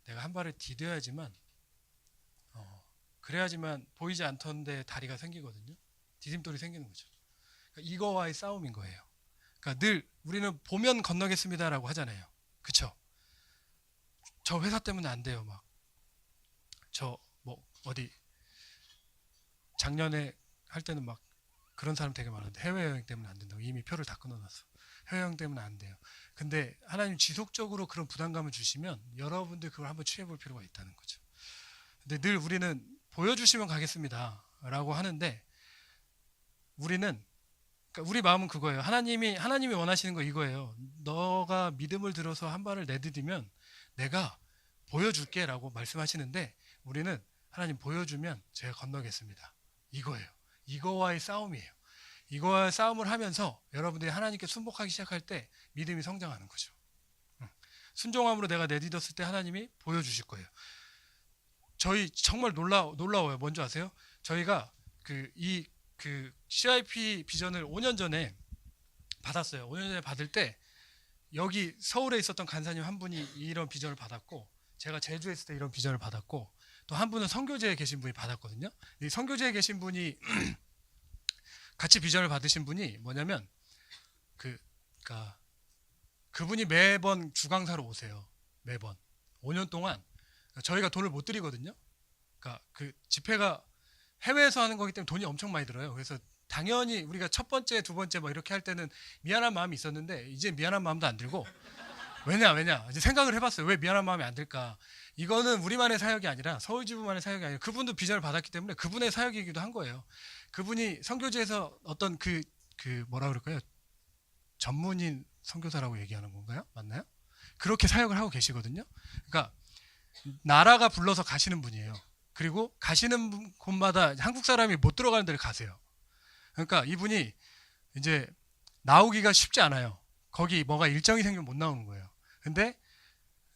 [SPEAKER 1] 내가 한 발을 디뎌야지만 그래야지만 보이지 않던데 다리가 생기거든요. 디딤돌이 생기는 거죠. 그러니까 이거와의 싸움인 거예요. 그러니까 늘 우리는 보면 건너겠습니다라고 하잖아요. 그쵸? 저 회사 때문에 안 돼요. 막 저 뭐 어디 작년에 할 때는 막 그런 사람 되게 많은데 해외여행 때문에 안 된다고 이미 표를 다 끊어놨어. 해외여행 때문에 안 돼요. 근데 하나님 지속적으로 그런 부담감을 주시면 여러분들 그걸 한번 취해볼 필요가 있다는 거죠. 근데 늘 우리는 보여주시면 가겠습니다 라고 하는데 그러니까 우리 마음은 그거예요. 하나님이 원하시는 거 이거예요. 너가 믿음을 들어서 한 발을 내디디면 내가 보여줄게 라고 말씀하시는데 우리는 하나님 보여주면 제가 건너겠습니다. 이거예요. 이거와의 싸움이에요. 이거와의 싸움을 하면서 여러분들이 하나님께 순복하기 시작할 때 믿음이 성장하는 거죠. 순종함으로 내가 내딛었을 때 하나님이 보여주실 거예요. 저희 정말 놀라워요. 뭔지 아세요? 저희가 그 CIP 비전을 5년 전에 받았어요. 5년 전에 받을 때 여기 서울에 있었던 간사님 한 분이 이런 비전을 받았고 제가 제주에 있을 때 이런 비전을 받았고 또 한 분은 선교제에 계신 분이 받았거든요. 이 선교제에 계신 분이 같이 비전을 받으신 분이 뭐냐면 그분이 매번 주강사로 오세요. 매번 5년 동안 저희가 돈을 못 드리거든요. 그러니까 그 집회가 해외에서 하는 거기 때문에 돈이 엄청 많이 들어요. 그래서 당연히 우리가 첫 번째, 두 번째 막 이렇게 할 때는 미안한 마음이 있었는데 이제 미안한 마음도 안 들고 왜냐 이제 생각을 해봤어요. 왜 미안한 마음이 안 들까? 이거는 우리만의 사역이 아니라 서울지부만의 사역이 아니라 그분도 비전을 받았기 때문에 그분의 사역이기도 한 거예요. 그분이 선교제에서 어떤 뭐라 그럴까요? 전문인 선교사라고 얘기하는 건가요? 맞나요? 그렇게 사역을 하고 계시거든요. 그러니까 나라가 불러서 가시는 분이에요. 그리고 가시는 곳마다 한국 사람이 못 들어가는 데를 가세요. 그러니까 이분이 이제 나오기가 쉽지 않아요. 거기 뭐가 일정이 생기면 못 나오는 거예요. 근데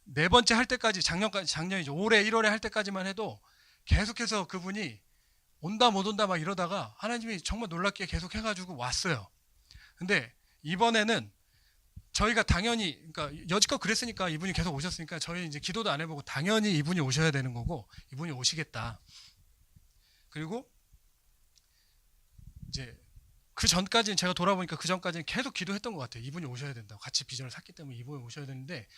[SPEAKER 1] 네 번째 할 때까지 작년이죠. 올해 1월에 할 때까지만 해도 계속해서 그분이 온다 못 온다 막 이러다가 하나님이 정말 놀랍게 계속 해가지고 왔어요. 근데 이번에는 저희가 당연히 그러니까 여지껏 그랬으니까 이분이 계속 오셨으니까 저희 이제 기도도 안 해보고 당연히 이분이 오셔야 되는 거고 이분이 오시겠다. 그리고 이제 그 전까지는 제가 돌아보니까 그 전까지는 계속 기도했던 것 같아요. 이분이 오셔야 된다고 같이 비전을 샀기 때문에 이분이 오셔야 되는데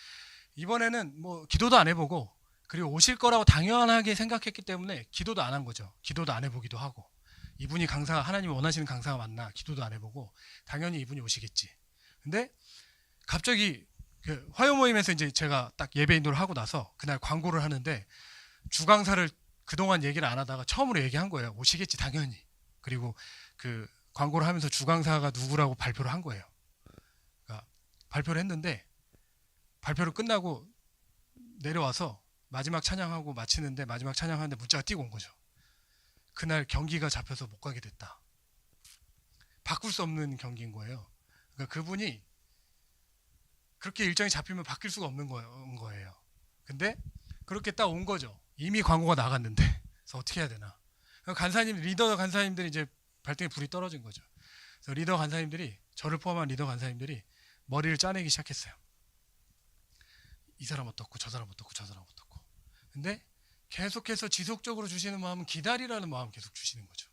[SPEAKER 1] 이번에는 뭐 기도도 안 해보고 그리고 오실 거라고 당연하게 생각했기 때문에 기도도 안 한 거죠. 기도도 안 해보기도 하고 이분이 하나님이 원하시는 강사가 맞나 기도도 안 해보고 당연히 이분이 오시겠지. 근데 갑자기 그 화요 모임에서 이제 제가 딱 예배 인도를 하고 나서 그날 광고를 하는데 주강사를 그동안 얘기를 안 하다가 처음으로 얘기한 거예요. 오시겠지 당연히. 그리고 그 광고를 하면서 주강사가 누구라고 발표를 한 거예요. 그러니까 발표를 했는데 발표를 끝나고 내려와서 마지막 찬양하고 마치는데 마지막 찬양하는데 문자가 띄고 온 거죠. 그날 경기가 잡혀서 못 가게 됐다. 바꿀 수 없는 경기인 거예요. 그러니까 그분이 그렇게 일정이 잡히면 바뀔 수가 없는 거예요. 근데 그렇게 딱 온 거죠. 이미 광고가 나갔는데 그래서 어떻게 해야 되나. 리더 간사님들이 이제 발등에 불이 떨어진 거죠. 그래서 리더 간사님들이 저를 포함한 리더 간사님들이 머리를 짜내기 시작했어요. 이 사람 어떻고 저 사람 어떻고 저 사람 어떻고. 근데 계속해서 지속적으로 주시는 마음은 기다리라는 마음 계속 주시는 거죠.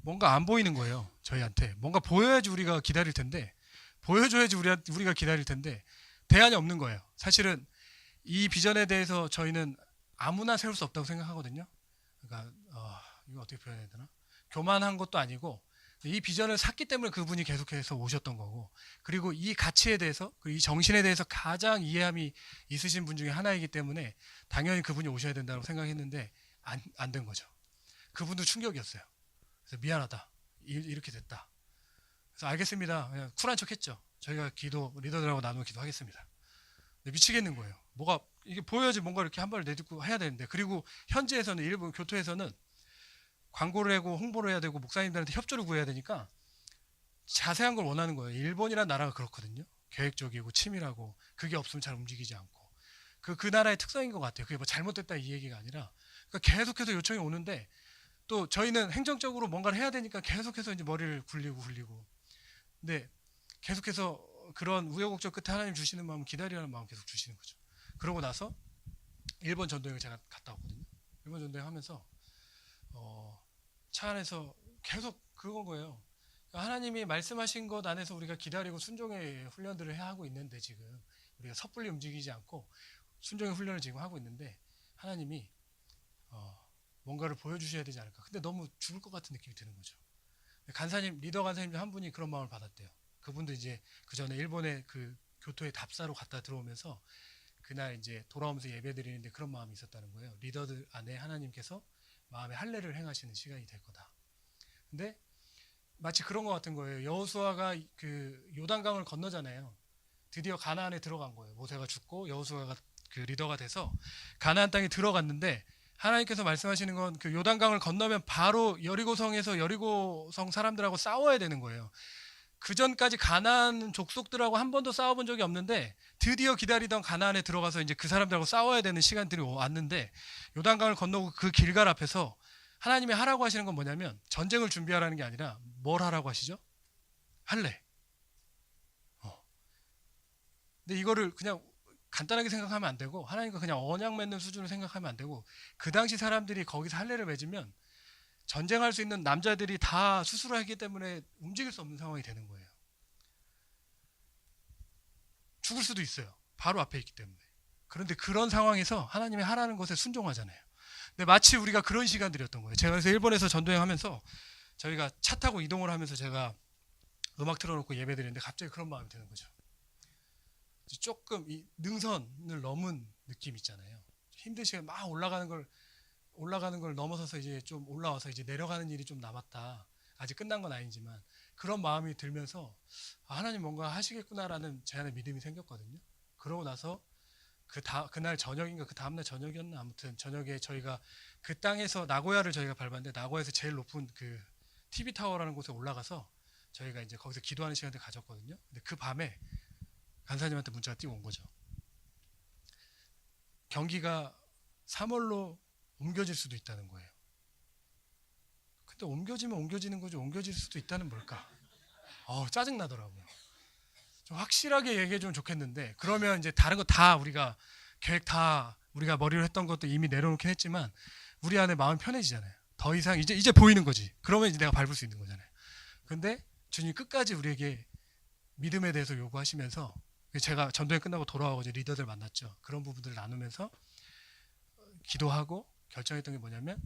[SPEAKER 1] 뭔가 안 보이는 거예요. 저희한테 뭔가 보여야지 우리가 기다릴 텐데 보여줘야지 우리가 기다릴 텐데 대안이 없는 거예요. 사실은 이 비전에 대해서 저희는 아무나 세울 수 없다고 생각하거든요. 그러니까 이거 어떻게 표현해야 되나? 교만한 것도 아니고 이 비전을 샀기 때문에 그분이 계속해서 오셨던 거고, 그리고 이 가치에 대해서, 그리고 이 정신에 대해서 가장 이해함이 있으신 분 중에 하나이기 때문에 당연히 그분이 오셔야 된다고 생각했는데 안 된 거죠. 그분도 충격이었어요. 그래서 미안하다. 이렇게 됐다. 그래서 알겠습니다. 그냥 쿨한 척 했죠. 저희가 리더들하고 나누어 기도하겠습니다. 미치겠는 거예요. 뭐가 이게 보여야지 뭔가 이렇게 한 발을 내딛고 해야 되는데, 그리고 현지에서는, 일본 교토에서는 광고를 하고 홍보를 해야 되고 목사님들한테 협조를 구해야 되니까 자세한 걸 원하는 거예요. 일본이란 나라가 그렇거든요. 계획적이고 치밀하고, 그게 없으면 잘 움직이지 않고, 그 나라의 특성인 것 같아요. 그게 뭐 잘못됐다 이 얘기가 아니라, 그러니까 계속해서 요청이 오는데, 또 저희는 행정적으로 뭔가를 해야 되니까 계속해서 이제 머리를 굴리고 근데 계속해서 그런 우여곡절 끝에 하나님 주시는 마음, 기다리라는 마음 계속 주시는 거죠. 그러고 나서 일본 전도여행을 제가 갔다 왔거든요. 일본 전도여행 하면서 차 안에서 계속 그건 거예요. 하나님이 말씀하신 것 안에서 우리가 기다리고 순종의 훈련들을 하고 있는데, 지금 우리가 섣불리 움직이지 않고 순종의 훈련을 지금 하고 있는데, 하나님이 뭔가를 보여주셔야 되지 않을까. 근데 너무 죽을 것 같은 느낌이 드는 거죠. 리더 간사님 한 분이 그런 마음을 받았대요. 그분도 이제 그 전에 일본의 그 교토에 답사로 갔다 들어오면서 그날 이제 돌아오면서 예배 드리는데 그런 마음이 있었다는 거예요. 리더들 안에 하나님께서 마음의 할례를 행하시는 시간이 될 거다. 근데 마치 그런 것 같은 거예요. 여호수아가 그 요단강을 건너잖아요. 드디어 가나안에 들어간 거예요. 모세가 죽고 여호수아가 그 리더가 돼서 가나안 땅에 들어갔는데, 하나님께서 말씀하시는 건 그 요단강을 건너면 바로 여리고성 사람들하고 싸워야 되는 거예요. 그 전까지 가나안 족속들하고 한 번도 싸워본 적이 없는데, 드디어 기다리던 가나안에 들어가서 이제 그 사람들하고 싸워야 되는 시간들이 왔는데, 요단강을 건너고 그 길갈 앞에서 하나님이 하라고 하시는 건 뭐냐면, 전쟁을 준비하라는 게 아니라 뭘 하라고 하시죠? 할래. 근데 이거를 그냥 간단하게 생각하면 안 되고, 하나님과 그냥 언약 맺는 수준으로 생각하면 안 되고, 그 당시 사람들이 거기서 할례를 맺으면 전쟁할 수 있는 남자들이 다 수술을 하기 때문에 움직일 수 없는 상황이 되는 거예요. 죽을 수도 있어요. 바로 앞에 있기 때문에. 그런데 그런 상황에서 하나님이 하라는 것에 순종하잖아요. 근데 마치 우리가 그런 시간들이었던 거예요. 제가 그래서 일본에서 전도여행 하면서 저희가 차 타고 이동을 하면서 제가 음악 틀어놓고 예배 드리는데 갑자기 그런 마음이 드는 거죠. 조금 이 능선을 넘은 느낌 있잖아요. 힘든 시간 막 올라가는 걸 넘어서서 이제 좀 올라와서 이제 내려가는 일이 좀 남았다. 아직 끝난 건 아니지만 그런 마음이 들면서 하나님 뭔가 하시겠구나라는 제 안에 믿음이 생겼거든요. 그러고 나서 그날 저녁인가 그 다음날 저녁이었나, 아무튼 저녁에 저희가 그 땅에서 나고야를 저희가 밟았는데, 나고야에서 제일 높은 그 TV 타워라는 곳에 올라가서 저희가 이제 거기서 기도하는 시간을 가졌거든요. 근데 그 밤에 간사님한테 문자가 띄고 온 거죠. 경기가 3월로 옮겨질 수도 있다는 거예요. 근데 옮겨지면 옮겨지는 거죠. 옮겨질 수도 있다는 뭘까? 짜증나더라고요. 좀 확실하게 얘기해주면 좋겠는데, 그러면 이제 다른 거 다 우리가 계획 다 우리가 머리로 했던 것도 이미 내려놓긴 했지만 우리 안에 마음 편해지잖아요. 더 이상 이제 보이는 거지. 그러면 이제 내가 밟을 수 있는 거잖아요. 근데 주님 끝까지 우리에게 믿음에 대해서 요구하시면서, 제가 전도회 끝나고 돌아와서 이제 리더들 만났죠. 그런 부분들을 나누면서 기도하고 결정했던 게 뭐냐면,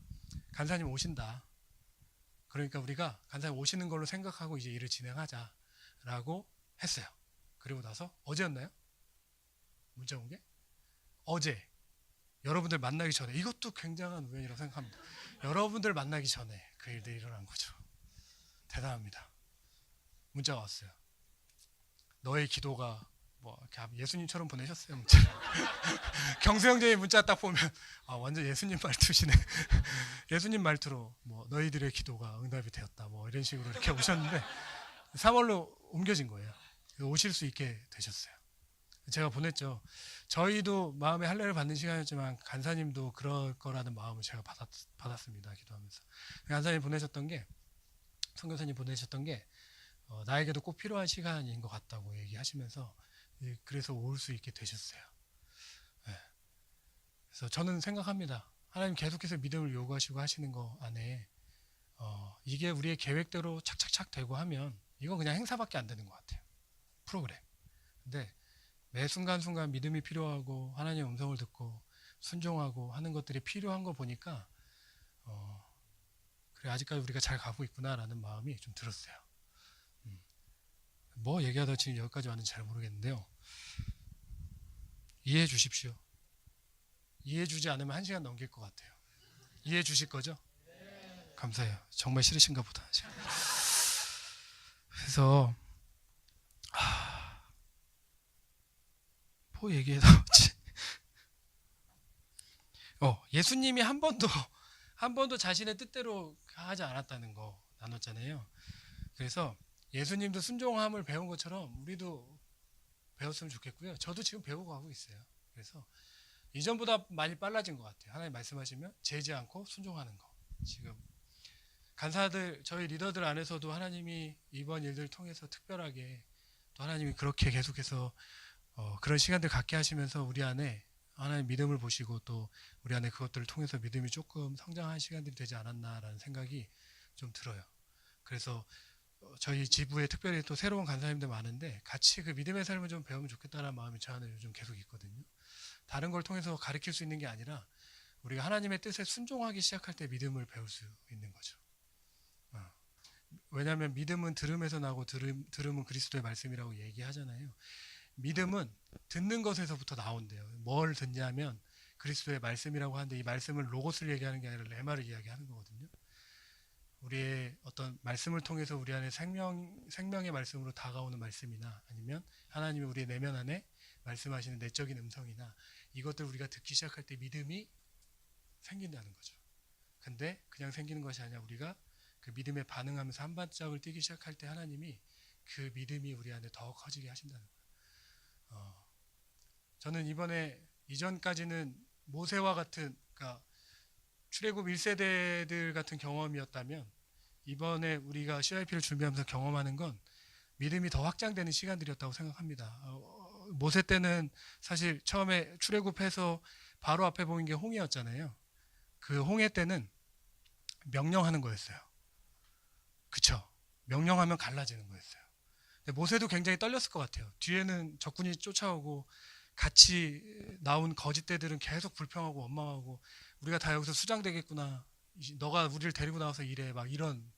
[SPEAKER 1] 간사님 오신다. 그러니까 우리가 간사님 오시는 걸로 생각하고 이제 일을 진행하자라고 했어요. 그리고 나서 어제였나요? 문자 온 게? 어제 여러분들 만나기 전에, 이것도 굉장한 우연이라고 생각합니다. 여러분들 만나기 전에 그 일들이 일어난 거죠. 대단합니다. 문자가 왔어요. 너의 기도가 뭐 예수님처럼 보내셨어요, 문자. 경수형제의 문자 딱 보면 완전 예수님 말투시네. 예수님 말투로 뭐 너희들의 기도가 응답이 되었다, 뭐 이런 식으로 이렇게 오셨는데 3월로 옮겨진 거예요. 오실 수 있게 되셨어요. 제가 보냈죠. 저희도 마음의 할례를 받는 시간이었지만 간사님도 그럴 거라는 마음을 제가 받았습니다. 기도하면서 간사님 보내셨던 게, 선교사님 보내셨던 게 나에게도 꼭 필요한 시간인 것 같다고 얘기하시면서, 그래서 올 수 있게 되셨어요. 네. 그래서 저는 생각합니다. 하나님 계속해서 믿음을 요구하시고 하시는 거 안에 이게 우리의 계획대로 착착착 되고 하면 이건 그냥 행사밖에 안 되는 것 같아요. 프로그램. 근데 매 순간순간 믿음이 필요하고 하나님의 음성을 듣고 순종하고 하는 것들이 필요한 거 보니까 그래 아직까지 우리가 잘 가고 있구나라는 마음이 좀 들었어요. 뭐 얘기하다 지금 여기까지 왔는지 잘 모르겠는데요. 이해해 주십시오. 이해해 주지 않으면 1시간 넘길 것 같아요. 이해해 주실 거죠? 감사해요. 정말 싫으신가 보다. 그래서 뭐 얘기해 나왔지? 예수님이 한 번도 자신의 뜻대로 하지 않았다는 거 나눴잖아요. 그래서 예수님도 순종함을 배운 것처럼 우리도 배웠으면 좋겠고요. 저도 지금 배우고 가고 있어요. 그래서 이전보다 많이 빨라진 것 같아요. 하나님 말씀하시면 재지 않고 순종하는 거. 지금 간사들, 저희 리더들 안에서도 하나님이 이번 일들을 통해서 특별하게 또 하나님이 그렇게 계속해서 그런 시간들 갖게 하시면서 우리 안에 하나님 믿음을 보시고 또 우리 안에 그것들을 통해서 믿음이 조금 성장한 시간들이 되지 않았나라는 생각이 좀 들어요. 그래서 저희 지부에 특별히 또 새로운 간사님들 많은데 같이 그 믿음의 삶을 좀 배우면 좋겠다는 마음이 저 안에 요즘 계속 있거든요. 다른 걸 통해서 가르칠 수 있는 게 아니라 우리가 하나님의 뜻에 순종하기 시작할 때 믿음을 배울 수 있는 거죠. 왜냐하면 믿음은 들음에서 나고 들음은 그리스도의 말씀이라고 얘기하잖아요. 믿음은 듣는 것에서부터 나온대요. 뭘 듣냐면 그리스도의 말씀이라고 하는데 이 말씀을 로고스를 얘기하는 게 아니라 레마를 이야기하는 거거든요. 우리의 어떤 말씀을 통해서 우리 안에 생명의 말씀으로 다가오는 말씀이나 아니면 하나님이 우리의 내면 안에 말씀하시는 내적인 음성이나 이것들 우리가 듣기 시작할 때 믿음이 생긴다는 거죠. 근데 그냥 생기는 것이 아니라 우리가 그 믿음에 반응하면서 한 발짝을 뛰기 시작할 때 하나님이 그 믿음이 우리 안에 더 커지게 하신다는 거예요. 저는 이전까지는 모세와 같은 그러니까 출애굽 1세대들 같은 경험이었다면 이번에 우리가 CIP를 준비하면서 경험하는 건 믿음이 더 확장되는 시간들이었다고 생각합니다. 모세 때는 사실 처음에 출애굽해서 바로 앞에 보인 게 홍해였잖아요. 그 홍해 때는 명령하는 거였어요. 그쵸? 명령하면 갈라지는 거였어요. 근데 모세도 굉장히 떨렸을 것 같아요. 뒤에는 적군이 쫓아오고 같이 나온 거짓대들은 계속 불평하고 원망하고 우리가 다 여기서 수장되겠구나. 너가 우리를 데리고 나와서 이래. 막 이런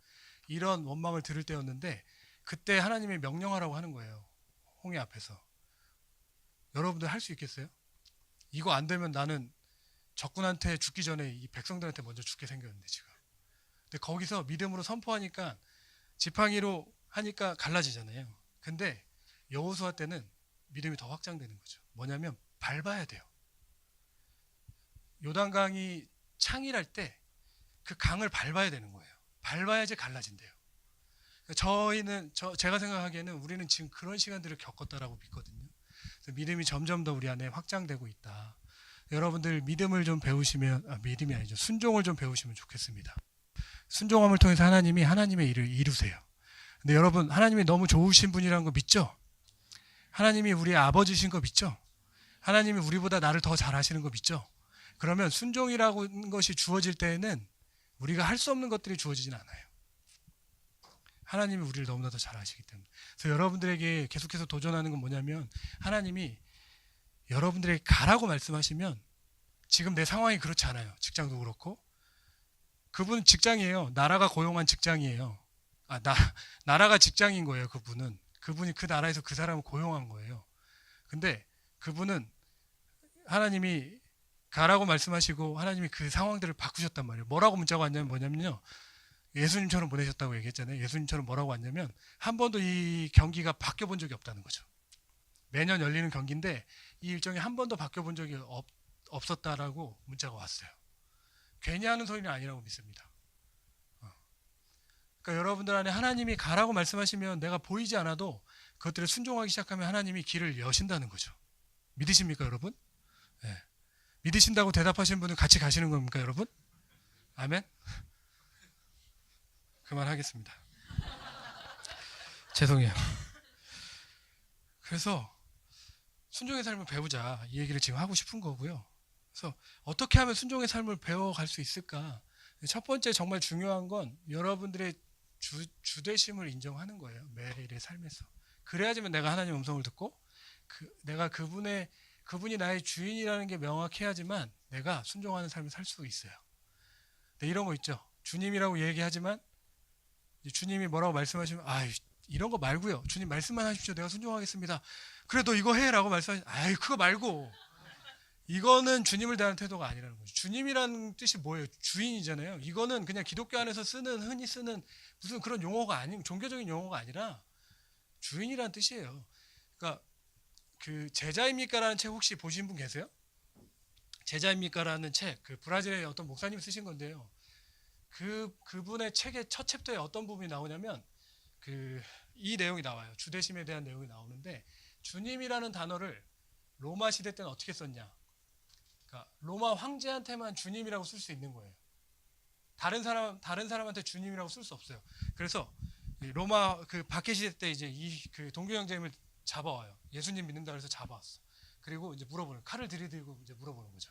[SPEAKER 1] 원망을 들을 때였는데 그때 하나님이 명령하라고 하는 거예요. 홍해 앞에서. 여러분들 할 수 있겠어요? 이거 안 되면 나는 적군한테 죽기 전에 이 백성들한테 먼저 죽게 생겼는데 지금. 근데 거기서 믿음으로 선포하니까 지팡이로 하니까 갈라지잖아요. 근데 여호수아 때는 믿음이 더 확장되는 거죠. 뭐냐면 밟아야 돼요. 요단강이 창일할 때 그 강을 밟아야 되는 거예요. 밟아야지 갈라진대요. 제가 생각하기에는 우리는 지금 그런 시간들을 겪었다라고 믿거든요. 그래서 믿음이 점점 더 우리 안에 확장되고 있다. 여러분들 믿음을 좀 배우시면 믿음이 아니죠. 순종을 좀 배우시면 좋겠습니다. 순종함을 통해서 하나님이 하나님의 일을 이루세요. 근데 여러분 하나님이 너무 좋으신 분이라는 거 믿죠? 하나님이 우리의 아버지신 거 믿죠? 하나님이 우리보다 나를 더 잘하시는 거 믿죠? 그러면 순종이라는 것이 주어질 때에는 우리가 할 수 없는 것들이 주어지진 않아요. 하나님이 우리를 너무나 더 잘하시기 때문에. 그래서 여러분들에게 계속해서 도전하는 건 뭐냐면 하나님이 여러분들에게 가라고 말씀하시면 지금 내 상황이 그렇지 않아요. 직장도 그렇고 그분은 직장이에요. 나라가 고용한 직장이에요. 나라가 직장인 거예요. 그분이 그 나라에서 그 사람을 고용한 거예요. 근데 그분은 하나님이 가라고 말씀하시고 하나님이 그 상황들을 바꾸셨단 말이에요. 뭐라고 문자가 왔냐면 뭐냐면요. 예수님처럼 보내셨다고 얘기했잖아요. 예수님처럼 뭐라고 왔냐면 한 번도 이 경기가 바뀌어 본 적이 없다는 거죠. 매년 열리는 경기인데 이 일정이 한 번도 바뀌어 본 적이 없었다라고 문자가 왔어요. 괜히 하는 소리는 아니라고 믿습니다. 그러니까 여러분들 안에 하나님이 가라고 말씀하시면 내가 보이지 않아도 그것들을 순종하기 시작하면 하나님이 길을 여신다는 거죠. 믿으십니까 여러분? 네. 믿으신다고 대답하신 분은 같이 가시는 겁니까 여러분? 아멘? 그만하겠습니다. 죄송해요. 그래서 순종의 삶을 배우자 이 얘기를 지금 하고 싶은 거고요. 그래서 어떻게 하면 순종의 삶을 배워갈 수 있을까? 첫 번째 정말 중요한 건 여러분들의 주되심을 인정하는 거예요. 매일의 삶에서. 그래야지만 내가 하나님 음성을 듣고 내가 그분이 나의 주인이라는 게 명확해야지만 내가 순종하는 삶을 살 수 있어요. 근데 이런 거 있죠. 주님이라고 얘기하지만 주님이 뭐라고 말씀하시면 이런 거 말고요. 주님 말씀만 하십시오. 내가 순종하겠습니다. 그래 너 이거 해라고 말씀하시면 그거 말고. 이거는 주님을 대하는 태도가 아니라는 거죠. 주님이라는 뜻이 뭐예요? 주인이잖아요. 이거는 그냥 기독교 안에서 흔히 쓰는 무슨 그런 용어가 종교적인 용어가 아니라 주인이라는 뜻이에요. 그러니까 그 제자입니까라는 책 혹시 보신 분 계세요? 제자입니까라는 책, 그 브라질의 어떤 목사님 쓰신 건데요. 그분의 책의 첫 챕터에 어떤 부분이 나오냐면 이 내용이 나와요. 주대심에 대한 내용이 나오는데 주님이라는 단어를 로마 시대 때는 어떻게 썼냐? 그러니까 로마 황제한테만 주님이라고 쓸 수 있는 거예요. 다른 사람한테 주님이라고 쓸 수 없어요. 그래서 로마 박해 시대 때 이제 그 동교 형제님을 잡아와요. 예수님 믿는다 그래서 잡아왔어. 그리고 이제 칼을 들이들고 이제 물어보는 거죠.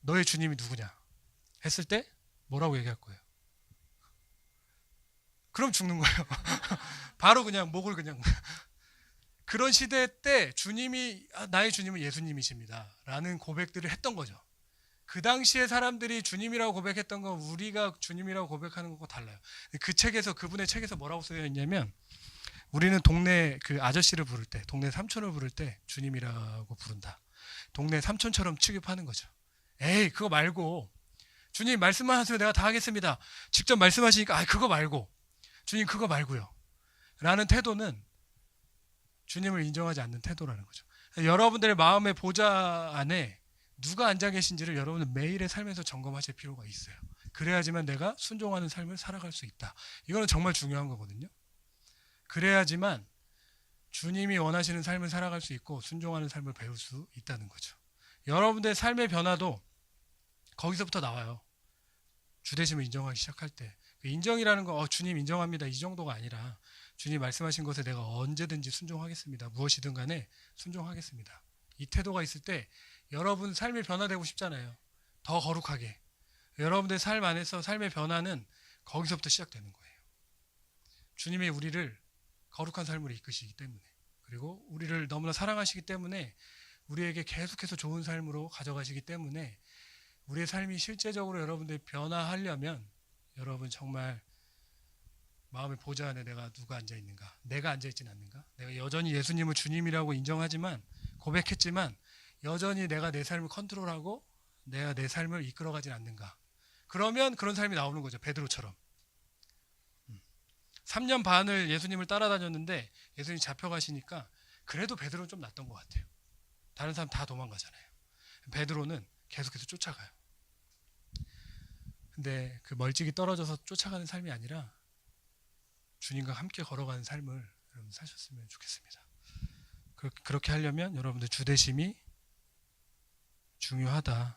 [SPEAKER 1] 너의 주님이 누구냐? 했을 때 뭐라고 얘기할 거예요? 그럼 죽는 거예요. 바로 그냥 목을 그냥. 그런 시대 때 나의 주님은 예수님이십니다 라는 고백들을 했던 거죠. 그 당시에 사람들이 주님이라고 고백했던 건 우리가 주님이라고 고백하는 것과 달라요. 그분의 책에서 뭐라고 쓰여 있냐면 우리는 동네 그 아저씨를 부를 때, 동네 삼촌을 부를 때 주님이라고 부른다. 동네 삼촌처럼 취급하는 거죠. 그거 말고 주님 말씀만 하세요. 내가 다 하겠습니다. 직접 말씀하시니까 그거 말고 주님 그거 말고요 라는 태도는 주님을 인정하지 않는 태도라는 거죠. 여러분들의 마음의 보좌 안에 누가 앉아 계신지를 여러분은 매일의 삶에서 점검하실 필요가 있어요. 그래야지만 내가 순종하는 삶을 살아갈 수 있다. 이거는 정말 중요한 거거든요. 그래야지만 주님이 원하시는 삶을 살아갈 수 있고 순종하는 삶을 배울 수 있다는 거죠. 여러분들의 삶의 변화도 거기서부터 나와요. 주되심을 인정하기 시작할 때. 인정이라는 거 주님 인정합니다 이 정도가 아니라 주님 말씀하신 것에 내가 언제든지 순종하겠습니다. 무엇이든 간에 순종하겠습니다. 이 태도가 있을 때 여러분 삶이 변화되고 싶잖아요. 더 거룩하게. 여러분들 삶 안에서 삶의 변화는 거기서부터 시작되는 거예요. 주님이 우리를 거룩한 삶으로 이끄시기 때문에, 그리고 우리를 너무나 사랑하시기 때문에 우리에게 계속해서 좋은 삶으로 가져가시기 때문에 우리의 삶이 실제적으로 여러분들이 변화하려면 여러분 정말 마음의 보좌 안에 내가 누가 앉아있는가, 내가 앉아있진 않는가, 내가 여전히 예수님을 주님이라고 인정하지만 고백했지만 여전히 내가 내 삶을 컨트롤하고 내가 내 삶을 이끌어가진 않는가. 그러면 그런 삶이 나오는 거죠. 베드로처럼 3년 반을 예수님을 따라다녔는데 예수님이 잡혀가시니까 그래도 베드로는 좀 낫던 것 같아요. 다른 사람 다 도망가잖아요. 베드로는 계속해서 쫓아가요. 근데 그 멀찍이 떨어져서 쫓아가는 삶이 아니라 주님과 함께 걸어가는 삶을 여러분 사셨으면 좋겠습니다. 그렇게 하려면 여러분들 주대심이 중요하다.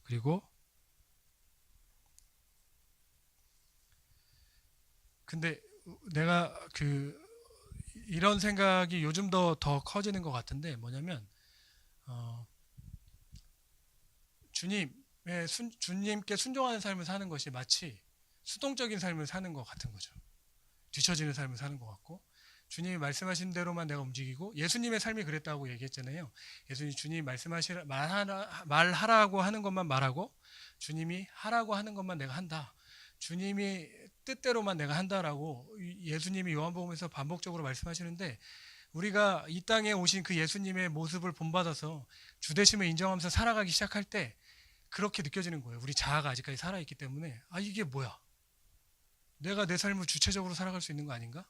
[SPEAKER 1] 그리고 근데 내가 이런 생각이 요즘 더 커지는 것 같은데 뭐냐면 주님께 순종하는 삶을 사는 것이 마치 수동적인 삶을 사는 것 같은 거죠. 뒤처지는 삶을 사는 것 같고 주님이 말씀하신 대로만 내가 움직이고 예수님의 삶이 그랬다고 얘기했잖아요. 주님이 말하라고 하는 것만 말하고 주님이 하라고 하는 것만 내가 한다. 주님이 뜻대로만 내가 한다라고 예수님이 요한복음에서 반복적으로 말씀하시는데 우리가 이 땅에 오신 그 예수님의 모습을 본받아서 주되심을 인정하면서 살아가기 시작할 때 그렇게 느껴지는 거예요. 우리 자아가 아직까지 살아있기 때문에 이게 뭐야? 내가 내 삶을 주체적으로 살아갈 수 있는 거 아닌가?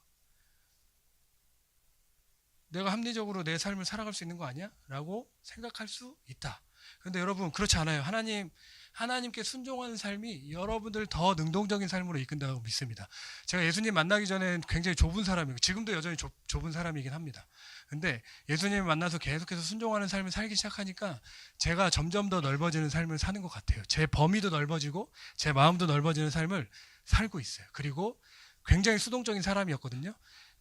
[SPEAKER 1] 내가 합리적으로 내 삶을 살아갈 수 있는 거 아니야? 라고 생각할 수 있다. 그런데 여러분 그렇지 않아요. 하나님께 순종하는 삶이 여러분들 더 능동적인 삶으로 이끈다고 믿습니다. 제가 예수님 만나기 전에 굉장히 좁은 사람이고 지금도 여전히 좁은 사람이긴 합니다. 근데 예수님을 만나서 계속해서 순종하는 삶을 살기 시작하니까 제가 점점 더 넓어지는 삶을 사는 것 같아요. 제 범위도 넓어지고 제 마음도 넓어지는 삶을 살고 있어요. 그리고 굉장히 수동적인 사람이었거든요.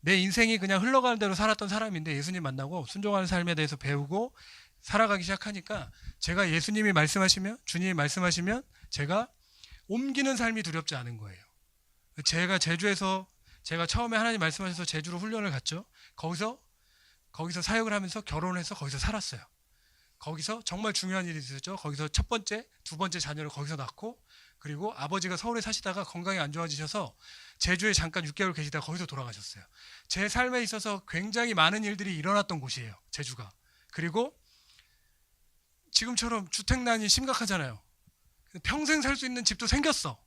[SPEAKER 1] 내 인생이 그냥 흘러가는 대로 살았던 사람인데 예수님 만나고 순종하는 삶에 대해서 배우고 살아가기 시작하니까 제가 예수님이 말씀하시면 주님이 말씀하시면 제가 옮기는 삶이 두렵지 않은 거예요. 제가 제주에서 제가 처음에 하나님 말씀하셔서 제주로 훈련을 갔죠. 거기서 사역을 하면서 결혼해서 거기서 살았어요. 거기서 정말 중요한 일이 있었죠. 거기서 첫 번째, 두 번째 자녀를 거기서 낳고 그리고 아버지가 서울에 사시다가 건강이 안 좋아지셔서 제주에 잠깐 6개월 계시다가 거기서 돌아가셨어요. 제 삶에 있어서 굉장히 많은 일들이 일어났던 곳이에요, 제주가. 그리고 지금처럼 주택난이 심각하잖아요. 평생 살 수 있는 집도 생겼어.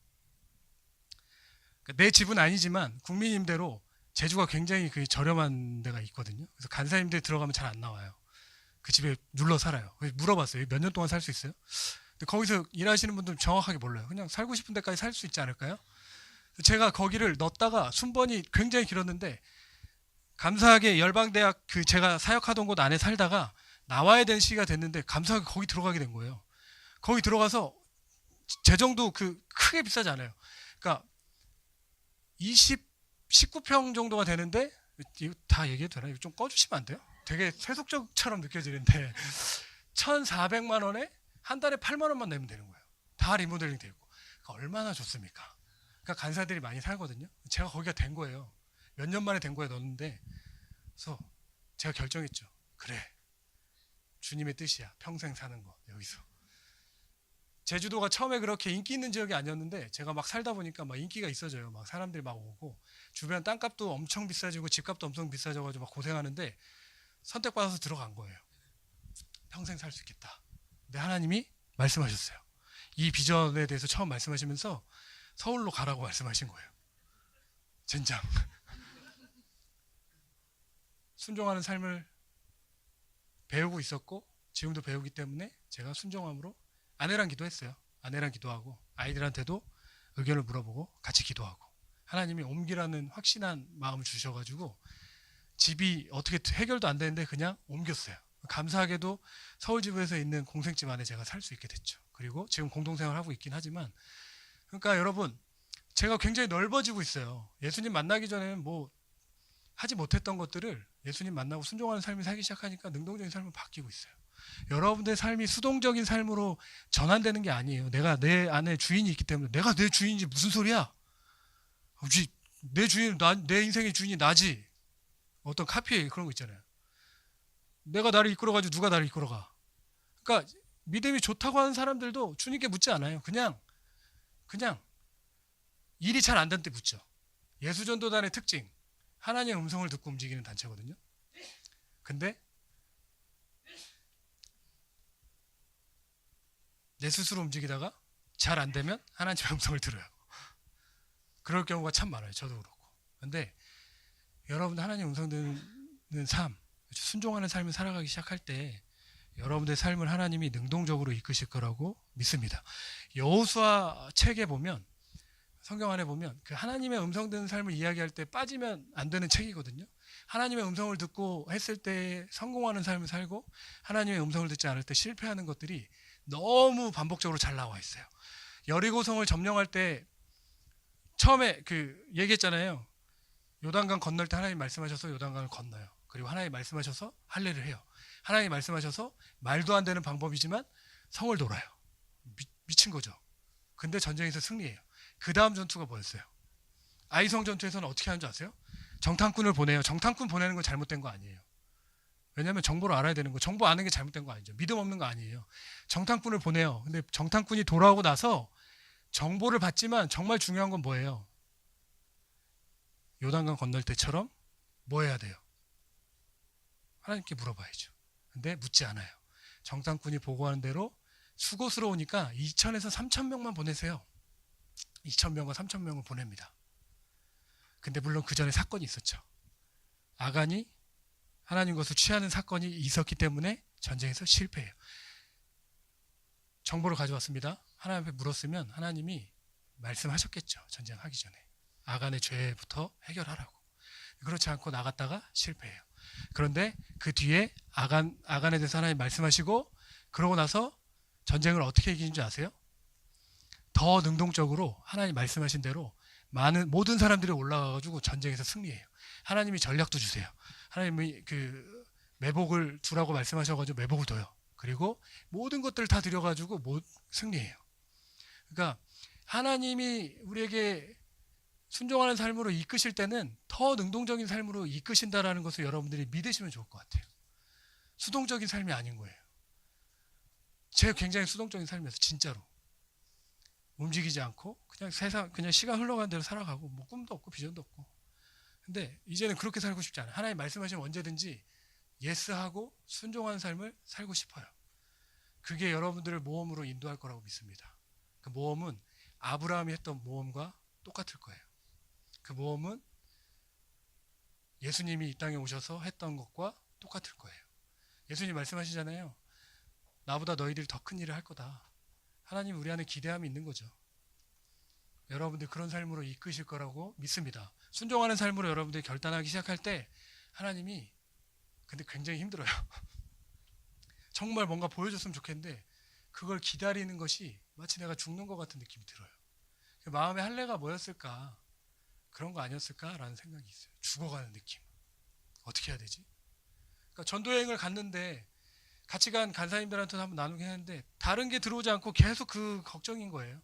[SPEAKER 1] 내 집은 아니지만 국민임대로 제주가 굉장히 그 저렴한 데가 있거든요. 그래서 간사임대 들어가면 잘 안 나와요. 그 집에 눌러 살아요. 그래서 물어봤어요. 몇 년 동안 살 수 있어요? 근데 거기서 일하시는 분들은 정확하게 몰라요. 그냥 살고 싶은 데까지 살 수 있지 않을까요? 제가 거기를 넣었다가 순번이 굉장히 길었는데 감사하게 열방대학 그 제가 사역하던 곳 안에 살다가 나와야 되는 시기가 됐는데 감사하게 거기 들어가게 된 거예요. 거기 들어가서 재정도 그 크게 비싸지 않아요. 그러니까 19평 정도가 되는데 이거 다 얘기해도 되나? 이거 좀 꺼주시면 안 돼요? 되게 세속적처럼 느껴지는데 1,400만 원에 한 달에 8만 원만 내면 되는 거예요. 다 리모델링 되고. 그러니까 얼마나 좋습니까? 그러니까 간사들이 많이 살거든요. 제가 거기가 된 거예요. 몇 년 만에 된 거에 넣었는데 그래서 제가 결정했죠. 그래, 주님의 뜻이야. 평생 사는 거 여기서. 제주도가 처음에 그렇게 인기 있는 지역이 아니었는데 제가 막 살다 보니까 막 인기가 있어져요. 막 사람들이 막 오고 주변 땅값도 엄청 비싸지고 집값도 엄청 비싸져가지고 막 고생하는데 선택받아서 들어간 거예요. 평생 살 수 있겠다. 근데 하나님이 말씀하셨어요. 이 비전에 대해서 처음 말씀하시면서 서울로 가라고 말씀하신 거예요. 젠장. 순종하는 삶을 배우고 있었고 지금도 배우기 때문에 제가 순종함으로 아내랑 기도했어요. 아내랑 기도하고 아이들한테도 의견을 물어보고 같이 기도하고 하나님이 옮기라는 확신한 마음을 주셔가지고 집이 어떻게 해결도 안 되는데 그냥 옮겼어요. 감사하게도 서울지부에서 있는 공생집 안에 제가 살 수 있게 됐죠. 그리고 지금 공동생활하고 있긴 하지만 그러니까 여러분 제가 굉장히 넓어지고 있어요. 예수님 만나기 전에는 뭐 하지 못했던 것들을 예수님 만나고 순종하는 삶을 살기 시작하니까 능동적인 삶으로 바뀌고 있어요. 여러분들의 삶이 수동적인 삶으로 전환되는 게 아니에요. 내가 내 안에 주인이 있기 때문에 내가 내 주인이지 무슨 소리야? 내 주인, 내 인생의 주인이 나지. 어떤 카피에 그런 거 있잖아요. 내가 나를 이끌어가지고 누가 나를 이끌어가. 그러니까 믿음이 좋다고 하는 사람들도 주님께 묻지 않아요. 그냥 일이 잘 안 된 때 묻죠. 예수전도단의 특징, 하나님의 음성을 듣고 움직이는 단체거든요. 근데 내 스스로 움직이다가 잘 안 되면 하나님의 음성을 들어요. 그럴 경우가 참 많아요. 저도 그렇고. 근데 여러분 하나님 음성 듣는 삶, 순종하는 삶을 살아가기 시작할 때 여러분들의 삶을 하나님이 능동적으로 이끄실 거라고 믿습니다. 여호수아 책에 보면 성경 안에 보면 그 하나님의 음성 듣는 삶을 이야기할 때 빠지면 안 되는 책이거든요. 하나님의 음성을 듣고 했을 때 성공하는 삶을 살고 하나님의 음성을 듣지 않을 때 실패하는 것들이 너무 반복적으로 잘 나와 있어요. 여리고성을 점령할 때 처음에 그 얘기했잖아요. 요단강 건널 때 하나님 말씀하셔서 요단강을 건너요. 그리고 하나님 말씀하셔서 할례를 해요. 하나님 말씀하셔서 말도 안 되는 방법이지만 성을 돌아요. 미친 거죠. 근데 전쟁에서 승리해요. 그 다음 전투가 뭐였어요? 아이성 전투에서는 어떻게 하는 줄 아세요? 정탐꾼을 보내요. 정탐꾼 보내는 건 잘못된 거 아니에요. 왜냐하면 정보를 알아야 되는 거. 정보 아는 게 잘못된 거 아니죠. 믿음 없는 거 아니에요. 정탐꾼을 보내요. 근데 정탐꾼이 돌아오고 나서 정보를 받지만 정말 중요한 건 뭐예요? 요단강 건널 때처럼 뭐 해야 돼요? 하나님께 물어봐야죠. 근데 묻지 않아요. 정탐꾼이 보고하는 대로 수고스러우니까 2,000에서 3,000명만 보내세요. 2,000명과 3,000명을 보냅니다. 근데 물론 그 전에 사건이 있었죠. 아간이 하나님 것을 취하는 사건이 있었기 때문에 전쟁에서 실패해요. 정보를 가져왔습니다. 하나님 앞에 물었으면 하나님이 말씀하셨겠죠. 전쟁하기 전에. 아간의 죄부터 해결하라고. 그렇지 않고 나갔다가 실패해요. 그런데 그 뒤에 아간에 대해서 하나님 말씀하시고 그러고 나서 전쟁을 어떻게 이기는지 아세요? 더 능동적으로 하나님 말씀하신 대로 모든 사람들이 올라가가지고 전쟁에서 승리해요. 하나님이 전략도 주세요. 하나님이 그 매복을 두라고 말씀하셔가지고 매복을 둬요. 그리고 모든 것들을 다 들여가지고 승리해요. 그러니까 하나님이 우리에게 순종하는 삶으로 이끄실 때는 더 능동적인 삶으로 이끄신다라는 것을 여러분들이 믿으시면 좋을 것 같아요. 수동적인 삶이 아닌 거예요. 제가 굉장히 수동적인 삶이었어요. 진짜로. 움직이지 않고 그냥 세상 그냥 시간 흘러가는 대로 살아가고 뭐 꿈도 없고 비전도 없고. 근데 이제는 그렇게 살고 싶지 않아요. 하나님 말씀하시면 언제든지 예스하고 순종하는 삶을 살고 싶어요. 그게 여러분들을 모험으로 인도할 거라고 믿습니다. 그 모험은 아브라함이 했던 모험과 똑같을 거예요. 그 모험은 예수님이 이 땅에 오셔서 했던 것과 똑같을 거예요. 예수님 말씀하시잖아요. 나보다 너희들이 더 큰 일을 할 거다. 하나님 우리 안에 기대함이 있는 거죠. 여러분들 그런 삶으로 이끄실 거라고 믿습니다. 순종하는 삶으로 여러분들이 결단하기 시작할 때 하나님이 근데 굉장히 힘들어요. 정말 뭔가 보여줬으면 좋겠는데 그걸 기다리는 것이 마치 내가 죽는 것 같은 느낌이 들어요. 마음의 할례가 뭐였을까? 그런 거 아니었을까라는 생각이 있어요. 죽어가는 느낌. 어떻게 해야 되지? 그러니까 전도여행을 갔는데 같이 간 간사님들한테 한번 나누긴 했는데 다른 게 들어오지 않고 계속 그 걱정인 거예요.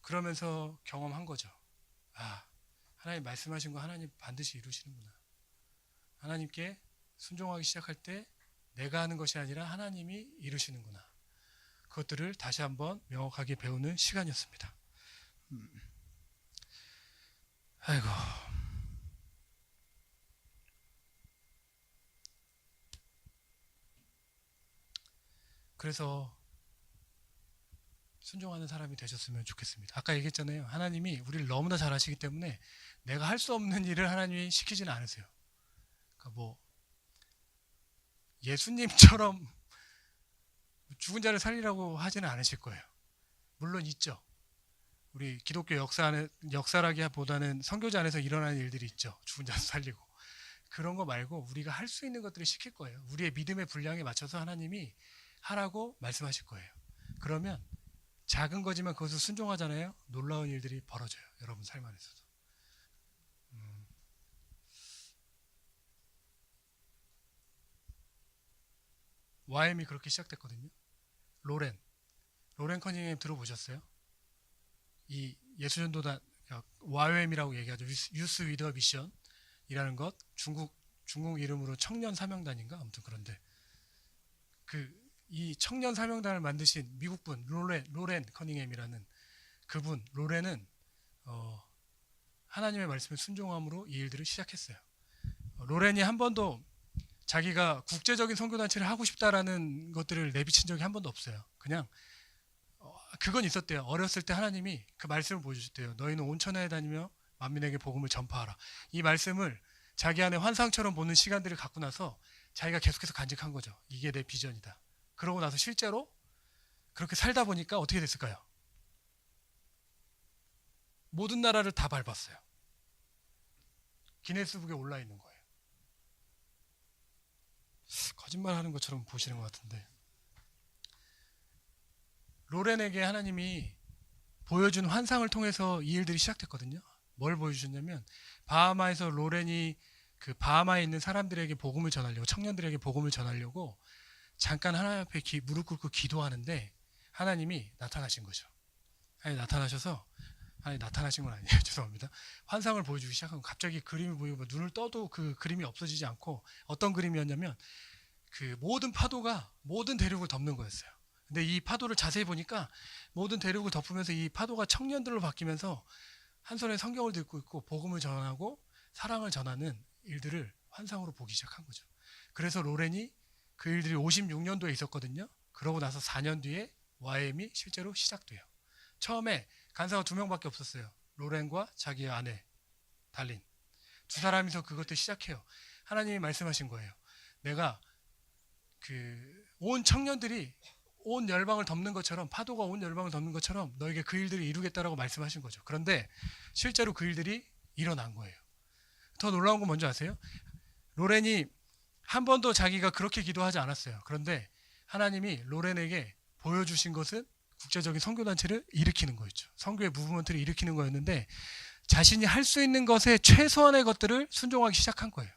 [SPEAKER 1] 그러면서 경험한 거죠. 아, 하나님 말씀하신 거 하나님 반드시 이루시는구나. 하나님께 순종하기 시작할 때 내가 하는 것이 아니라 하나님이 이루시는구나. 그것들을 다시 한번 명확하게 배우는 시간이었습니다. 아이고. 그래서 순종하는 사람이 되셨으면 좋겠습니다. 아까 얘기했잖아요. 하나님이 우리를 너무나 잘 아시기 때문에 내가 할 수 없는 일을 하나님이 시키지는 않으세요. 그러니까 뭐 예수님처럼 죽은 자를 살리라고 하지는 않으실 거예요. 물론 있죠. 우리 기독교 역사라기보다는 선교제 안에서 일어나는 일들이 있죠. 죽은 자를 살리고. 그런 거 말고 우리가 할 수 있는 것들을 시킬 거예요. 우리의 믿음의 분량에 맞춰서 하나님이 하라고 말씀하실 거예요. 그러면 작은 거지만 그것을 순종하잖아요. 놀라운 일들이 벌어져요. 여러분 삶 안에서도. YM이 그렇게 시작됐거든요. 로렌 커닝햄 들어보셨어요? 이 예수전도단 YM이라고 얘기하죠. 유스 위더 미션이라는 것. 중국 이름으로 청년 사명단인가 아무튼 그런데 이 청년 사명단을 만드신 미국분 로렌 커닝햄이라는 그분 로렌은 하나님의 말씀에 순종함으로 이 일들을 시작했어요. 로렌이 한 번도 자기가 국제적인 선교단체를 하고 싶다라는 것들을 내비친 적이 한 번도 없어요. 그냥 그건 있었대요. 어렸을 때 하나님이 그 말씀을 보여주셨대요. 너희는 온 천하에 다니며 만민에게 복음을 전파하라. 이 말씀을 자기 안에 환상처럼 보는 시간들을 갖고 나서 자기가 계속해서 간직한 거죠. 이게 내 비전이다. 그러고 나서 실제로 그렇게 살다 보니까 어떻게 됐을까요? 모든 나라를 다 밟았어요. 기네스북에 올라 있는 거예요. 거짓말하는 것처럼 보시는 것 같은데 로렌에게 하나님이 보여준 환상을 통해서 이 일들이 시작됐거든요. 뭘 보여주셨냐면 바하마에서 로렌이 그 바하마에 있는 사람들에게 복음을 전하려고 청년들에게 복음을 전하려고 잠깐 하나님 앞에 무릎 꿇고 기도하는데 하나님이 나타나신 거죠. 하나님 나타나셔서 아니 나타나신 건 아니에요. 죄송합니다. 환상을 보여주기 시작하고 갑자기 그림을 보이고 눈을 떠도 그 그림이 없어지지 않고 어떤 그림이었냐면 그 모든 파도가 모든 대륙을 덮는 거였어요. 근데 이 파도를 자세히 보니까 모든 대륙을 덮으면서 이 파도가 청년들로 바뀌면서 한 손에 성경을 들고 있고 복음을 전하고 사랑을 전하는 일들을 환상으로 보기 시작한 거죠. 그래서 로렌이 그 일들이 56년도에 있었거든요. 그러고 나서 4년 뒤에 YM이 실제로 시작돼요. 처음에 간사가 2명밖에 없었어요. 로렌과 자기의 아내 달린 두 사람이서 그것들 시작해요. 하나님이 말씀하신 거예요. 내가 온 청년들이 온 열방을 덮는 것처럼 파도가 온 열방을 덮는 것처럼 너에게 그 일들을 이루겠다라고 말씀하신 거죠. 그런데 실제로 그 일들이 일어난 거예요. 더 놀라운 건 뭔지 아세요? 로렌이 한 번도 자기가 그렇게 기도하지 않았어요. 그런데 하나님이 로렌에게 보여주신 것은 국제적인 선교단체를 일으키는 거였죠. 선교의 무브먼트를 일으키는 거였는데 자신이 할 수 있는 것의 최소한의 것들을 순종하기 시작한 거예요.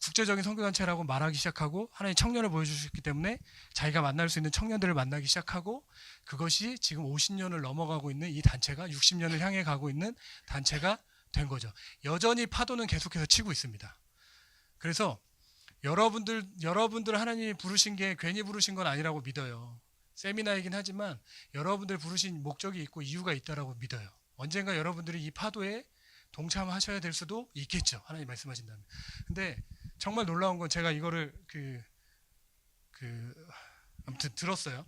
[SPEAKER 1] 국제적인 선교단체라고 말하기 시작하고 하나님 청년을 보여주셨기 때문에 자기가 만날 수 있는 청년들을 만나기 시작하고 그것이 지금 50년을 넘어가고 있는 이 단체가 60년을 향해 가고 있는 단체가 된 거죠. 여전히 파도는 계속해서 치고 있습니다. 그래서 여러분들 하나님이 부르신 게 괜히 부르신 건 아니라고 믿어요. 세미나이긴 하지만 여러분들 부르신 목적이 있고 이유가 있다라고 믿어요. 언젠가 여러분들이 이 파도에 동참하셔야 될 수도 있겠죠. 하나님 말씀하신다면. 근데 정말 놀라운 건 제가 이거를 아무튼 들었어요.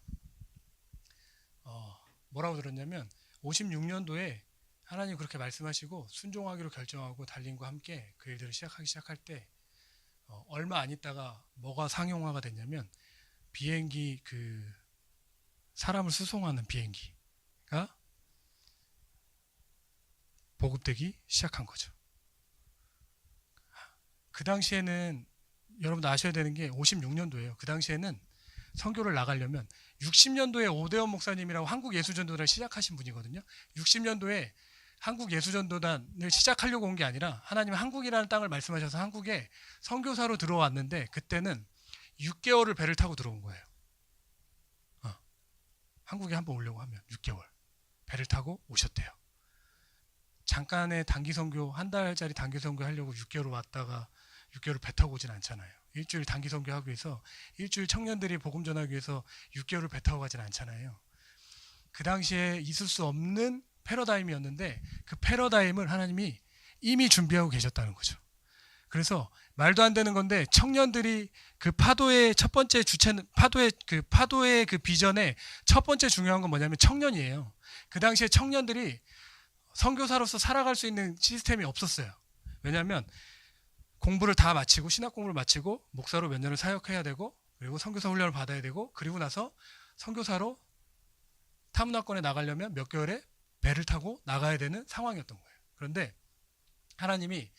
[SPEAKER 1] 뭐라고 들었냐면 56년도에 하나님 그렇게 말씀하시고 순종하기로 결정하고 달림과 함께 그 일들을 시작할 때 얼마 안 있다가 뭐가 상용화가 됐냐면 비행기 사람을 수송하는 비행기가 보급되기 시작한 거죠. 그 당시에는 여러분도 아셔야 되는 게 56년도예요. 그 당시에는 선교를 나가려면 60년도에 오대원 목사님이라고 한국예수전도단을 시작하신 분이거든요. 60년도에 한국예수전도단을 시작하려고 온 게 아니라 하나님은 한국이라는 땅을 말씀하셔서 한국에 선교사로 들어왔는데 그때는 6개월을 배를 타고 들어온 거예요. 한국에 한번 오려고 하면 6개월 배를 타고 오셨대요. 잠깐의 단기 선교, 한 달짜리 단기 선교 하려고 6개월 왔다가 6개월 배 타고 오진 않잖아요. 일주일 단기 선교하기 위해서, 일주일 청년들이 복음 전하기 위해서 6개월을 배 타고 가진 않잖아요. 그 당시에 있을 수 없는 패러다임이었는데 그 패러다임을 하나님이 이미 준비하고 계셨다는 거죠. 그래서 말도 안 되는 건데 청년들이 그 파도의 첫 번째 주체는 파도의 그 비전의 첫 번째 중요한 건 뭐냐면 청년이에요. 그 당시에 청년들이 선교사로서 살아갈 수 있는 시스템이 없었어요. 왜냐하면 공부를 다 마치고 신학 공부를 마치고 목사로 몇 년을 사역해야 되고 그리고 선교사 훈련을 받아야 되고 그리고 나서 선교사로 타문화권에 나가려면 몇 개월에 배를 타고 나가야 되는 상황이었던 거예요. 그런데 하나님이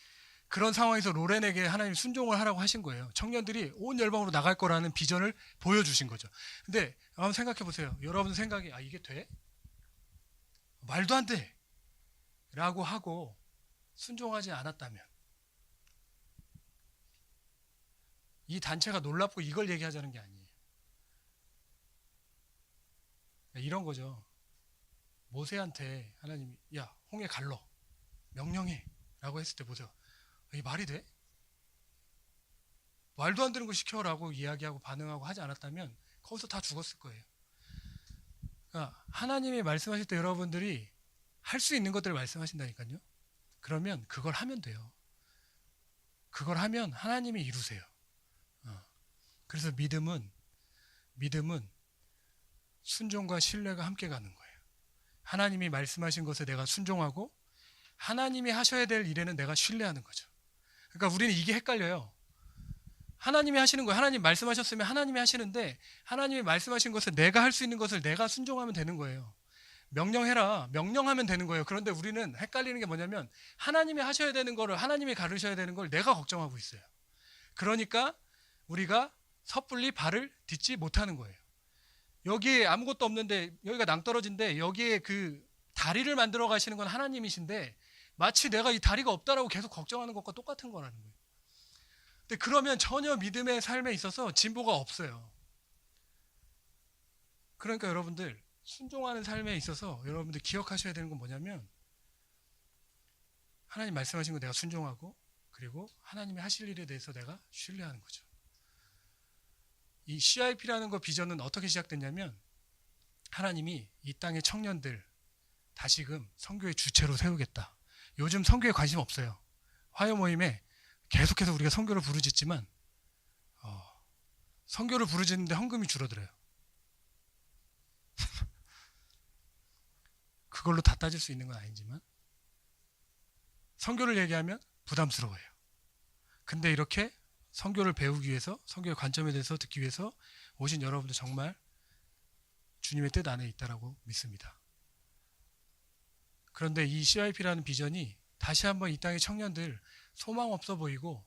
[SPEAKER 1] 그런 상황에서 로렌에게 하나님 순종을 하라고 하신 거예요. 청년들이 온 열방으로 나갈 거라는 비전을 보여주신 거죠. 근데 한번 생각해 보세요. 여러분 생각이 이게 돼? 말도 안 돼! 라고 하고 순종하지 않았다면 이 단체가 놀랍고 이걸 얘기하자는 게 아니에요. 이런 거죠. 모세한테 하나님이 야 홍해 갈러 명령해 라고 했을 때 보세요. 이게 말이 돼? 말도 안 되는 거 시켜라고 이야기하고 반응하고 하지 않았다면 거기서 다 죽었을 거예요. 그러니까 하나님이 말씀하실 때 여러분들이 할 수 있는 것들을 말씀하신다니까요. 그러면 그걸 하면 돼요. 그걸 하면 하나님이 이루세요. 그래서 믿음은 순종과 신뢰가 함께 가는 거예요. 하나님이 말씀하신 것에 내가 순종하고 하나님이 하셔야 될 일에는 내가 신뢰하는 거죠. 그러니까 우리는 이게 헷갈려요. 하나님이 하시는 거예요. 하나님 말씀하셨으면 하나님이 하시는데 하나님이 말씀하신 것을 내가 할 수 있는 것을 내가 순종하면 되는 거예요. 명령해라. 명령하면 되는 거예요. 그런데 우리는 헷갈리는 게 뭐냐면 하나님이 하셔야 되는 거를 하나님이 가르셔야 되는 걸 내가 걱정하고 있어요. 그러니까 우리가 섣불리 발을 딛지 못하는 거예요. 여기에 아무것도 없는데 여기가 낭떠러진데 여기에 그 다리를 만들어 가시는 건 하나님이신데 마치 내가 이 다리가 없다라고 계속 걱정하는 것과 똑같은 거라는 거예요. 근데 그러면 전혀 믿음의 삶에 있어서 진보가 없어요. 그러니까 여러분들 순종하는 삶에 있어서 여러분들 기억하셔야 되는 건 뭐냐면 하나님 말씀하신 거 내가 순종하고 그리고 하나님이 하실 일에 대해서 내가 신뢰하는 거죠. 이 CIP라는 거 비전은 어떻게 시작됐냐면 하나님이 이 땅의 청년들 다시금 선교의 주체로 세우겠다. 요즘 선교에 관심 없어요. 화요 모임에 계속해서 우리가 선교를 부르짖지만 선교를 부르짖는데 헌금이 줄어들어요. 그걸로 다 따질 수 있는 건 아니지만 선교를 얘기하면 부담스러워요. 근데 이렇게 선교를 배우기 위해서 선교의 관점에 대해서 듣기 위해서 오신 여러분들 정말 주님의 뜻 안에 있다라고 믿습니다. 그런데 이 CIP라는 비전이 다시 한번 이 땅의 청년들 소망 없어 보이고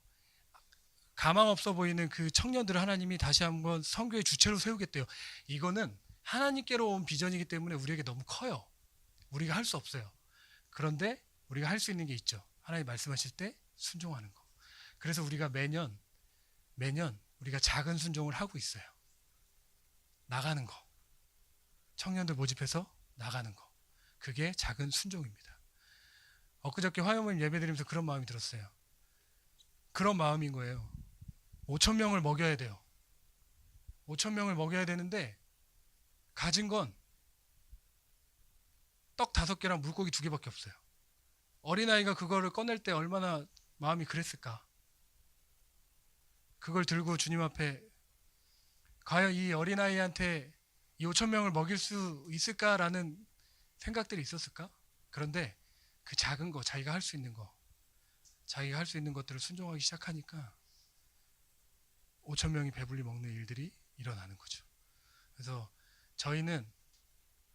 [SPEAKER 1] 가망 없어 보이는 그 청년들을 하나님이 다시 한번 선교의 주체로 세우겠대요. 이거는 하나님께로 온 비전이기 때문에 우리에게 너무 커요. 우리가 할 수 없어요. 그런데 우리가 할 수 있는 게 있죠. 하나님 말씀하실 때 순종하는 거. 그래서 우리가 매년 우리가 작은 순종을 하고 있어요. 나가는 거. 청년들 모집해서 나가는 거. 그게 작은 순종입니다. 엊그저께 화요모임 예배드리면서 그런 마음이 들었어요. 그런 마음인 거예요. 5,000명을 먹여야 돼요. 5,000명을 먹여야 되는데 가진 건 떡 5개랑 물고기 2개밖에 없어요. 어린아이가 그거를 꺼낼 때 얼마나 마음이 그랬을까? 그걸 들고 주님 앞에 과연 이 어린아이한테 이 5천 명을 먹일 수 있을까라는 생각들이 있었을까? 그런데 그 작은 거, 자기가 할 수 있는 거, 자기가 할 수 있는 것들을 순종하기 시작하니까 5천 명이 배불리 먹는 일들이 일어나는 거죠. 그래서 저희는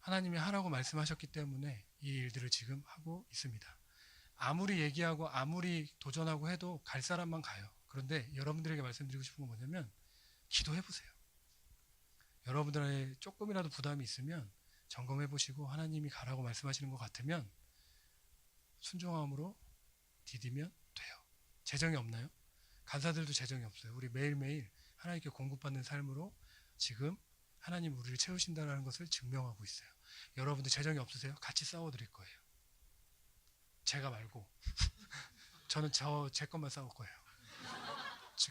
[SPEAKER 1] 하나님이 하라고 말씀하셨기 때문에 이 일들을 지금 하고 있습니다. 아무리 얘기하고 아무리 도전하고 해도 갈 사람만 가요. 그런데 여러분들에게 말씀드리고 싶은 건 뭐냐면 기도해 보세요. 여러분들의 조금이라도 부담이 있으면 점검해 보시고 하나님이 가라고 말씀하시는 것 같으면 순종함으로 디디면 돼요. 재정이 없나요? 간사들도 재정이 없어요. 우리 매일매일 하나님께 공급받는 삶으로 지금 하나님 우리를 채우신다는 것을 증명하고 있어요. 여러분들 재정이 없으세요? 같이 싸워드릴 거예요. 제가 말고 저는 제 것만 싸울 거예요.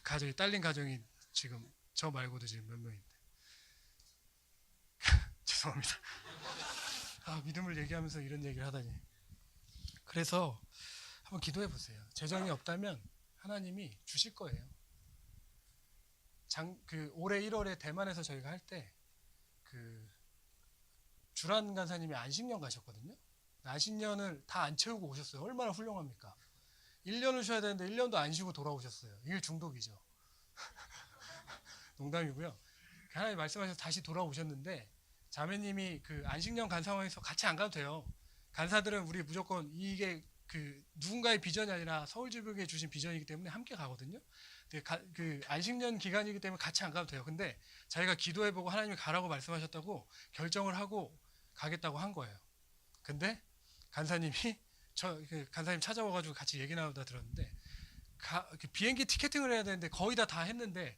[SPEAKER 1] 가정이 딸린 가정이 지금 저 말고도 지금 몇 명인데 죄송합니다. 믿음을 얘기하면서 이런 얘기를 하다니. 그래서 한번 기도해 보세요. 재정이 없다면 하나님이 주실 거예요. 올해 1월에 대만에서 저희가 할 때 주란 간사님이 안식년 가셨거든요. 안식년을 다 안 채우고 오셨어요. 얼마나 훌륭합니까? 1년을 쉬어야 되는데 1년도 안 쉬고 돌아오셨어요. 일 중독이죠. 농담이고요. 하나님 말씀하셔서 다시 돌아오셨는데 자매님이 그 안식년 간 상황에서 같이 안 가도 돼요. 간사들은 우리 무조건 이게 누군가의 비전이 아니라 서울지부에 주신 비전이기 때문에 함께 가거든요. 그 안식년 기간이기 때문에 같이 안 가도 돼요. 근데 자기가 기도해보고 하나님이 가라고 말씀하셨다고 결정을 하고 가겠다고 한 거예요. 근데 간사님이 간사님 찾아와가지고 같이 얘기 나누다 들었는데 비행기 티켓팅을 해야 되는데 거의 다 했는데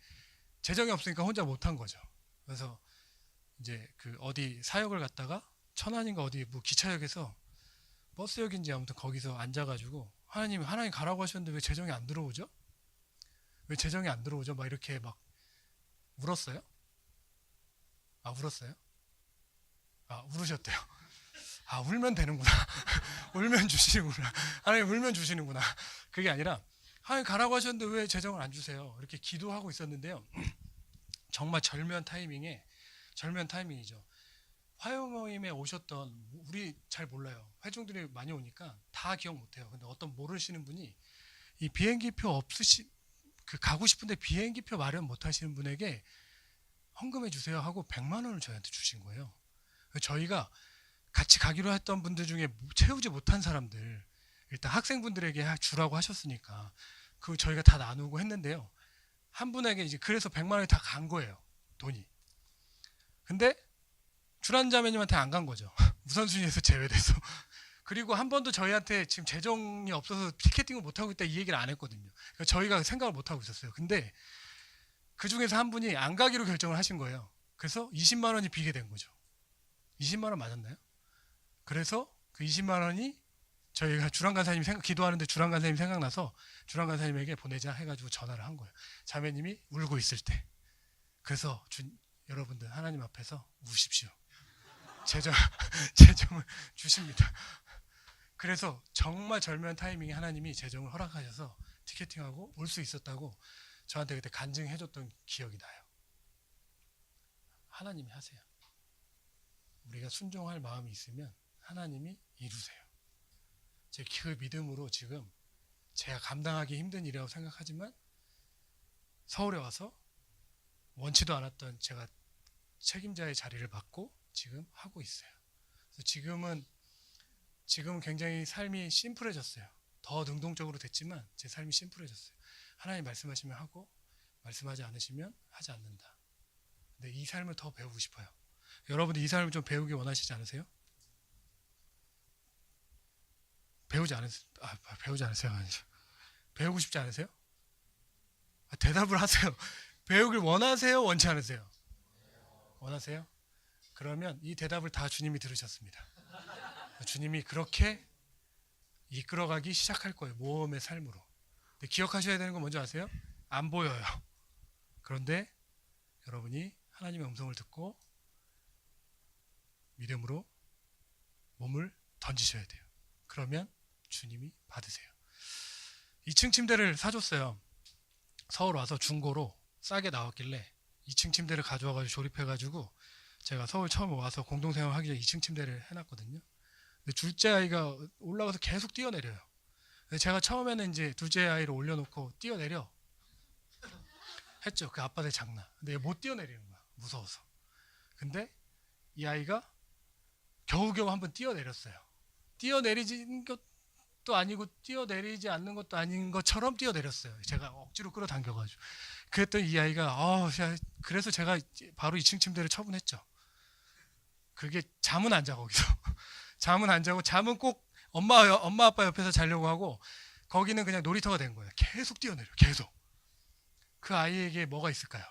[SPEAKER 1] 재정이 없으니까 혼자 못한 거죠. 그래서 이제 어디 사역을 갔다가 천안인가 어디 뭐 기차역에서 버스역인지 아무튼 거기서 앉아가지고 하나님 가라고 하셨는데 왜 재정이 안 들어오죠? 왜 재정이 안 들어오죠? 막 이렇게 막 울었어요? 울었어요? 울으셨대요. 울면 되는구나. 울면 주시는구나. 하나님 울면 주시는구나. 그게 아니라 하나님 가라고 하셨는데 왜 재정을 안 주세요? 이렇게 기도하고 있었는데요. 정말 절묘한 타이밍이죠. 화요모임에 오셨던 우리 잘 몰라요. 회중들이 많이 오니까 다 기억 못해요. 근데 어떤 모르시는 분이 이 비행기표 가고 싶은데 비행기표 마련 못하시는 분에게 헌금해 주세요 하고 100만 원을 저희한테 주신 거예요. 저희가 같이 가기로 했던 분들 중에 채우지 못한 사람들 일단 학생분들에게 주라고 하셨으니까 저희가 다 나누고 했는데요. 한 분에게 이제 그래서 100만 원이 다 간 거예요. 돈이. 근데 주란자매님한테 안 간 거죠. 우선순위에서 제외돼서. 그리고 한 번도 저희한테 지금 재정이 없어서 티켓팅을 못하고 있다 이 얘기를 안 했거든요. 그러니까 저희가 생각을 못하고 있었어요. 근데 그 중에서 한 분이 안 가기로 결정을 하신 거예요. 그래서 20만 원이 비게 된 거죠. 20만 원 맞았나요? 그래서 그 20만 원이 저희가 주란간사님 기도하는데 주란간사님 생각나서 주란간사님에게 보내자 해가지고 전화를 한 거예요. 자매님이 울고 있을 때. 그래서 여러분들 하나님 앞에서 우십시오. 재정을 주십니다. 그래서 정말 절묘한 타이밍에 하나님이 재정을 허락하셔서 티켓팅하고 올 수 있었다고 저한테 그때 간증해줬던 기억이 나요. 하나님이 하세요. 우리가 순종할 마음이 있으면 하나님이 이루세요. 제 그 믿음으로 지금 제가 감당하기 힘든 일이라고 생각하지만 서울에 와서 원치도 않았던 제가 책임자의 자리를 맡고 지금 하고 있어요. 그래서 지금은 굉장히 삶이 심플해졌어요. 더 능동적으로 됐지만 제 삶이 심플해졌어요. 하나님 말씀하시면 하고 말씀하지 않으시면 하지 않는다. 근데 이 삶을 더 배우고 싶어요. 여러분들 이 삶을 좀 배우기 원하시지 않으세요? 배우지 않으세요? 아니죠. 배우고 싶지 않으세요? 대답을 하세요. 배우길 원하세요? 원치 않으세요? 원하세요? 그러면 이 대답을 다 주님이 들으셨습니다. 주님이 그렇게 이끌어가기 시작할 거예요. 모험의 삶으로. 근데 기억하셔야 되는 건 뭔지 아세요? 안 보여요. 그런데 여러분이 하나님의 음성을 듣고 믿음으로 몸을 던지셔야 돼요. 그러면 주님이 받으세요. 2층 침대를 사줬어요. 서울 와서 중고로 싸게 나왔길래 2층 침대를 가져와가지고 조립해가지고 제가 서울 처음 와서 공동생활 하기 전에 2층 침대를 해놨거든요. 근데 둘째 아이가 올라가서 계속 뛰어내려요. 근데 제가 처음에는 이제 둘째 아이를 올려놓고 뛰어내려 했죠. 그 아빠들 장난. 근데 못 뛰어내리는 거야. 무서워서. 근데 이 아이가 겨우겨우 한번 뛰어내렸어요. 뛰어내리는 것도 아니고 뛰어내리지 않는 것도 아닌 것처럼 뛰어내렸어요. 제가 억지로 끌어당겨가지고. 그랬더니 이 아이가 그래서 제가 바로 2층 침대를 처분했죠. 그게 잠은 안 자 거기서. 잠은 안 자고 잠은 꼭 엄마 아빠 옆에서 자려고 하고 거기는 그냥 놀이터가 된 거예요. 계속 뛰어내려. 계속. 그 아이에게 뭐가 있을까요?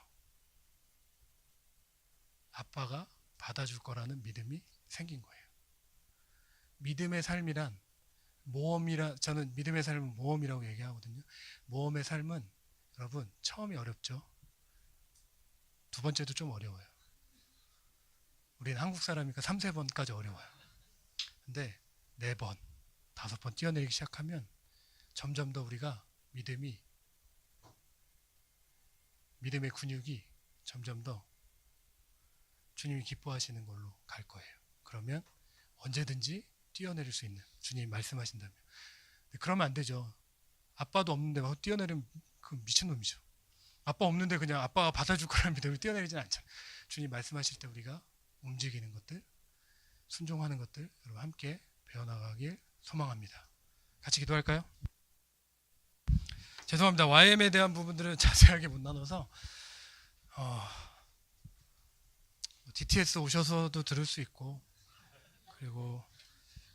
[SPEAKER 1] 아빠가 받아줄 거라는 믿음이 생긴 거예요. 믿음의 삶이란 저는 믿음의 삶은 모험이라고 얘기하거든요. 모험의 삶은 여러분 처음이 어렵죠. 두 번째도 좀 어려워요. 우리는 한국 사람이니까 3-4번까지 어려워요. 근데 4번, 5번 뛰어내리기 시작하면 점점 더 우리가 믿음의 근육이 점점 더 주님이 기뻐하시는 걸로 갈 거예요. 그러면 언제든지 뛰어내릴 수 있는 주님이 말씀하신다면. 그러면 안 되죠. 아빠도 없는데 막 뛰어내리면 그 미친놈이죠. 아빠 없는데 그냥 아빠가 받아줄 거라는 믿음으로 뛰어내리진 않잖아요. 주님 말씀하실 때 우리가 움직이는 것들, 순종하는 것들 여러분 함께 배워나가길 소망합니다. 같이 기도할까요? 죄송합니다. YM에 대한 부분들은 자세하게 못 나눠서 DTS 오셔서도 들을 수 있고 그리고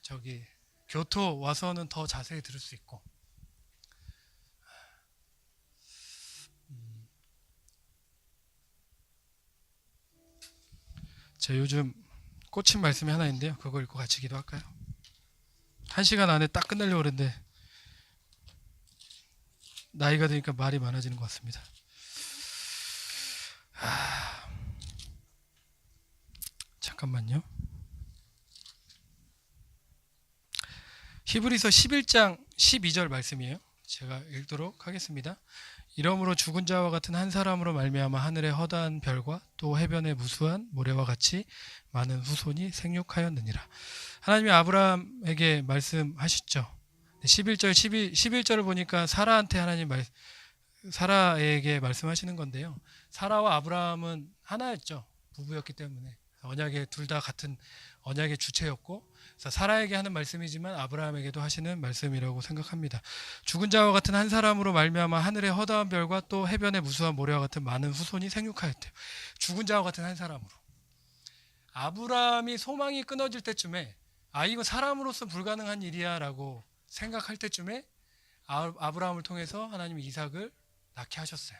[SPEAKER 1] 저기 교토 와서는 더 자세히 들을 수 있고 제가 요즘 꽂힌 말씀이 하나 있는데요. 그거 읽고 같이 기도할까요? 1시간 안에 딱 끝내려고 그랬는데 나이가 드니까 말이 많아지는 것 같습니다. 잠깐만요. 히브리서 11장 12절 말씀이에요. 제가 읽도록 하겠습니다. 이러므로 죽은 자와 같은 한 사람으로 말미암아 하늘의 허다한 별과 또 해변의 무수한 모래와 같이 많은 후손이 생육하였느니라. 하나님이 아브라함에게 말씀하셨죠. 11절을 보니까 사라에게 말씀하시는 건데요. 사라와 아브라함은 하나였죠. 부부였기 때문에 언약의 둘 다 같은 언약의 주체였고 사라에게 하는 말씀이지만 아브라함에게도 하시는 말씀이라고 생각합니다. 죽은 자와 같은 한 사람으로 말미암아 하늘의 허다한 별과 또 해변의 무수한 모래와 같은 많은 후손이 생육하였대요. 죽은 자와 같은 한 사람으로. 아브라함이 소망이 끊어질 때쯤에 이거 사람으로서 불가능한 일이야 라고 생각할 때쯤에 아브라함을 통해서 하나님이 이삭을 낳게 하셨어요.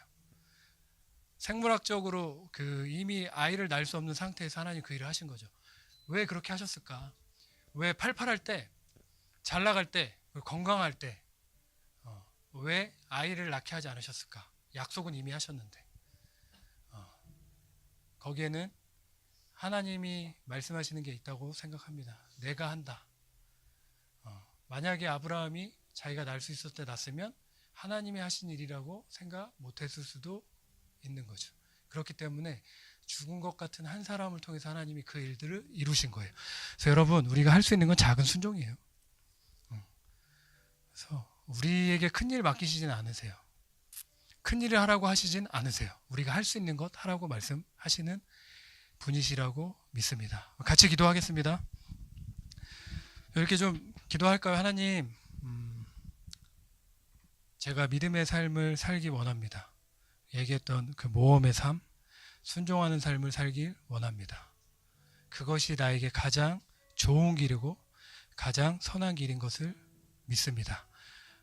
[SPEAKER 1] 생물학적으로 이미 아이를 낳을 수 없는 상태에서 하나님 그 일을 하신 거죠. 왜 그렇게 하셨을까? 왜 팔팔할 때, 잘 나갈 때, 건강할 때 왜 아이를 낳게 하지 않으셨을까? 약속은 이미 하셨는데 거기에는 하나님이 말씀하시는 게 있다고 생각합니다. 내가 한다. 만약에 아브라함이 자기가 낳을 수 있었을 때 낳았으면 하나님이 하신 일이라고 생각 못했을 수도 있는 거죠. 그렇기 때문에 죽은 것 같은 한 사람을 통해서 하나님이 그 일들을 이루신 거예요. 그래서 여러분 우리가 할 수 있는 건 작은 순종이에요. 그래서 우리에게 큰일 맡기시진 않으세요. 큰일을 하라고 하시진 않으세요. 우리가 할 수 있는 것 하라고 말씀하시는 분이시라고 믿습니다. 같이 기도하겠습니다. 이렇게 좀 기도할까요? 하나님, 제가 믿음의 삶을 살기 원합니다. 얘기했던 그 모험의 삶, 순종하는 삶을 살길 원합니다. 그것이 나에게 가장 좋은 길이고 가장 선한 길인 것을 믿습니다.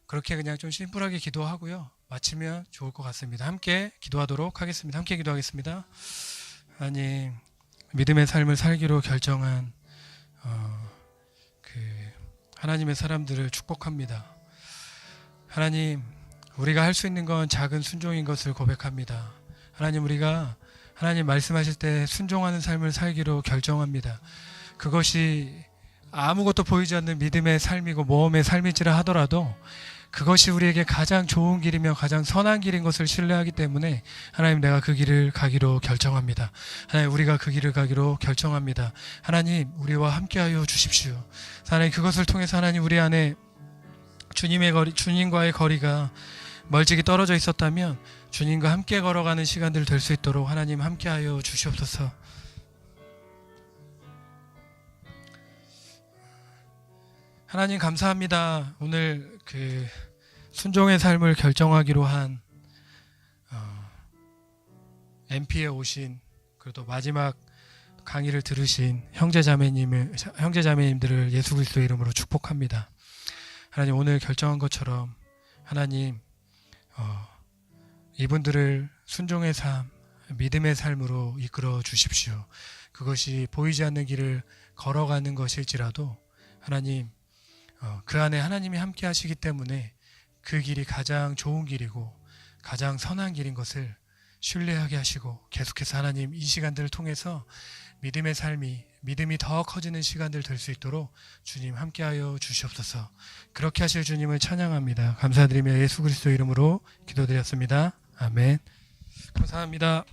[SPEAKER 1] 그렇게 그냥 좀 심플하게 기도하고요. 마치면 좋을 것 같습니다. 함께 기도하도록 하겠습니다. 함께 기도하겠습니다. 하나님, 믿음의 삶을 살기로 결정한 하나님의 사람들을 축복합니다. 하나님, 우리가 할 수 있는 건 작은 순종인 것을 고백합니다. 하나님, 우리가 하나님 말씀하실 때 순종하는 삶을 살기로 결정합니다. 그것이 아무것도 보이지 않는 믿음의 삶이고 모험의 삶일지라 하더라도 그것이 우리에게 가장 좋은 길이며 가장 선한 길인 것을 신뢰하기 때문에 하나님, 내가 그 길을 가기로 결정합니다. 하나님, 우리가 그 길을 가기로 결정합니다. 하나님, 우리와 함께하여 주십시오. 하나님, 그것을 통해서 하나님, 우리 안에 주님과의 거리가 멀찍이 떨어져 있었다면 주님과 함께 걸어가는 시간들 될 수 있도록 하나님 함께하여 주시옵소서. 하나님, 감사합니다. 오늘 그 순종의 삶을 결정하기로 한 MP에 오신, 그리고 또 마지막 강의를 들으신 형제자매님들을 예수 그리스도의 이름으로 축복합니다. 하나님, 오늘 결정한 것처럼 하나님, 이분들을 순종의 삶, 믿음의 삶으로 이끌어 주십시오. 그것이 보이지 않는 길을 걸어가는 것일지라도 하나님, 그 안에 하나님이 함께 하시기 때문에 그 길이 가장 좋은 길이고 가장 선한 길인 것을 신뢰하게 하시고, 계속해서 하나님, 이 시간들을 통해서 믿음이 더 커지는 시간들 될 수 있도록 주님 함께하여 주시옵소서. 그렇게 하실 주님을 찬양합니다. 감사드리며 예수 그리스도 이름으로 기도드렸습니다. 아멘. 감사합니다.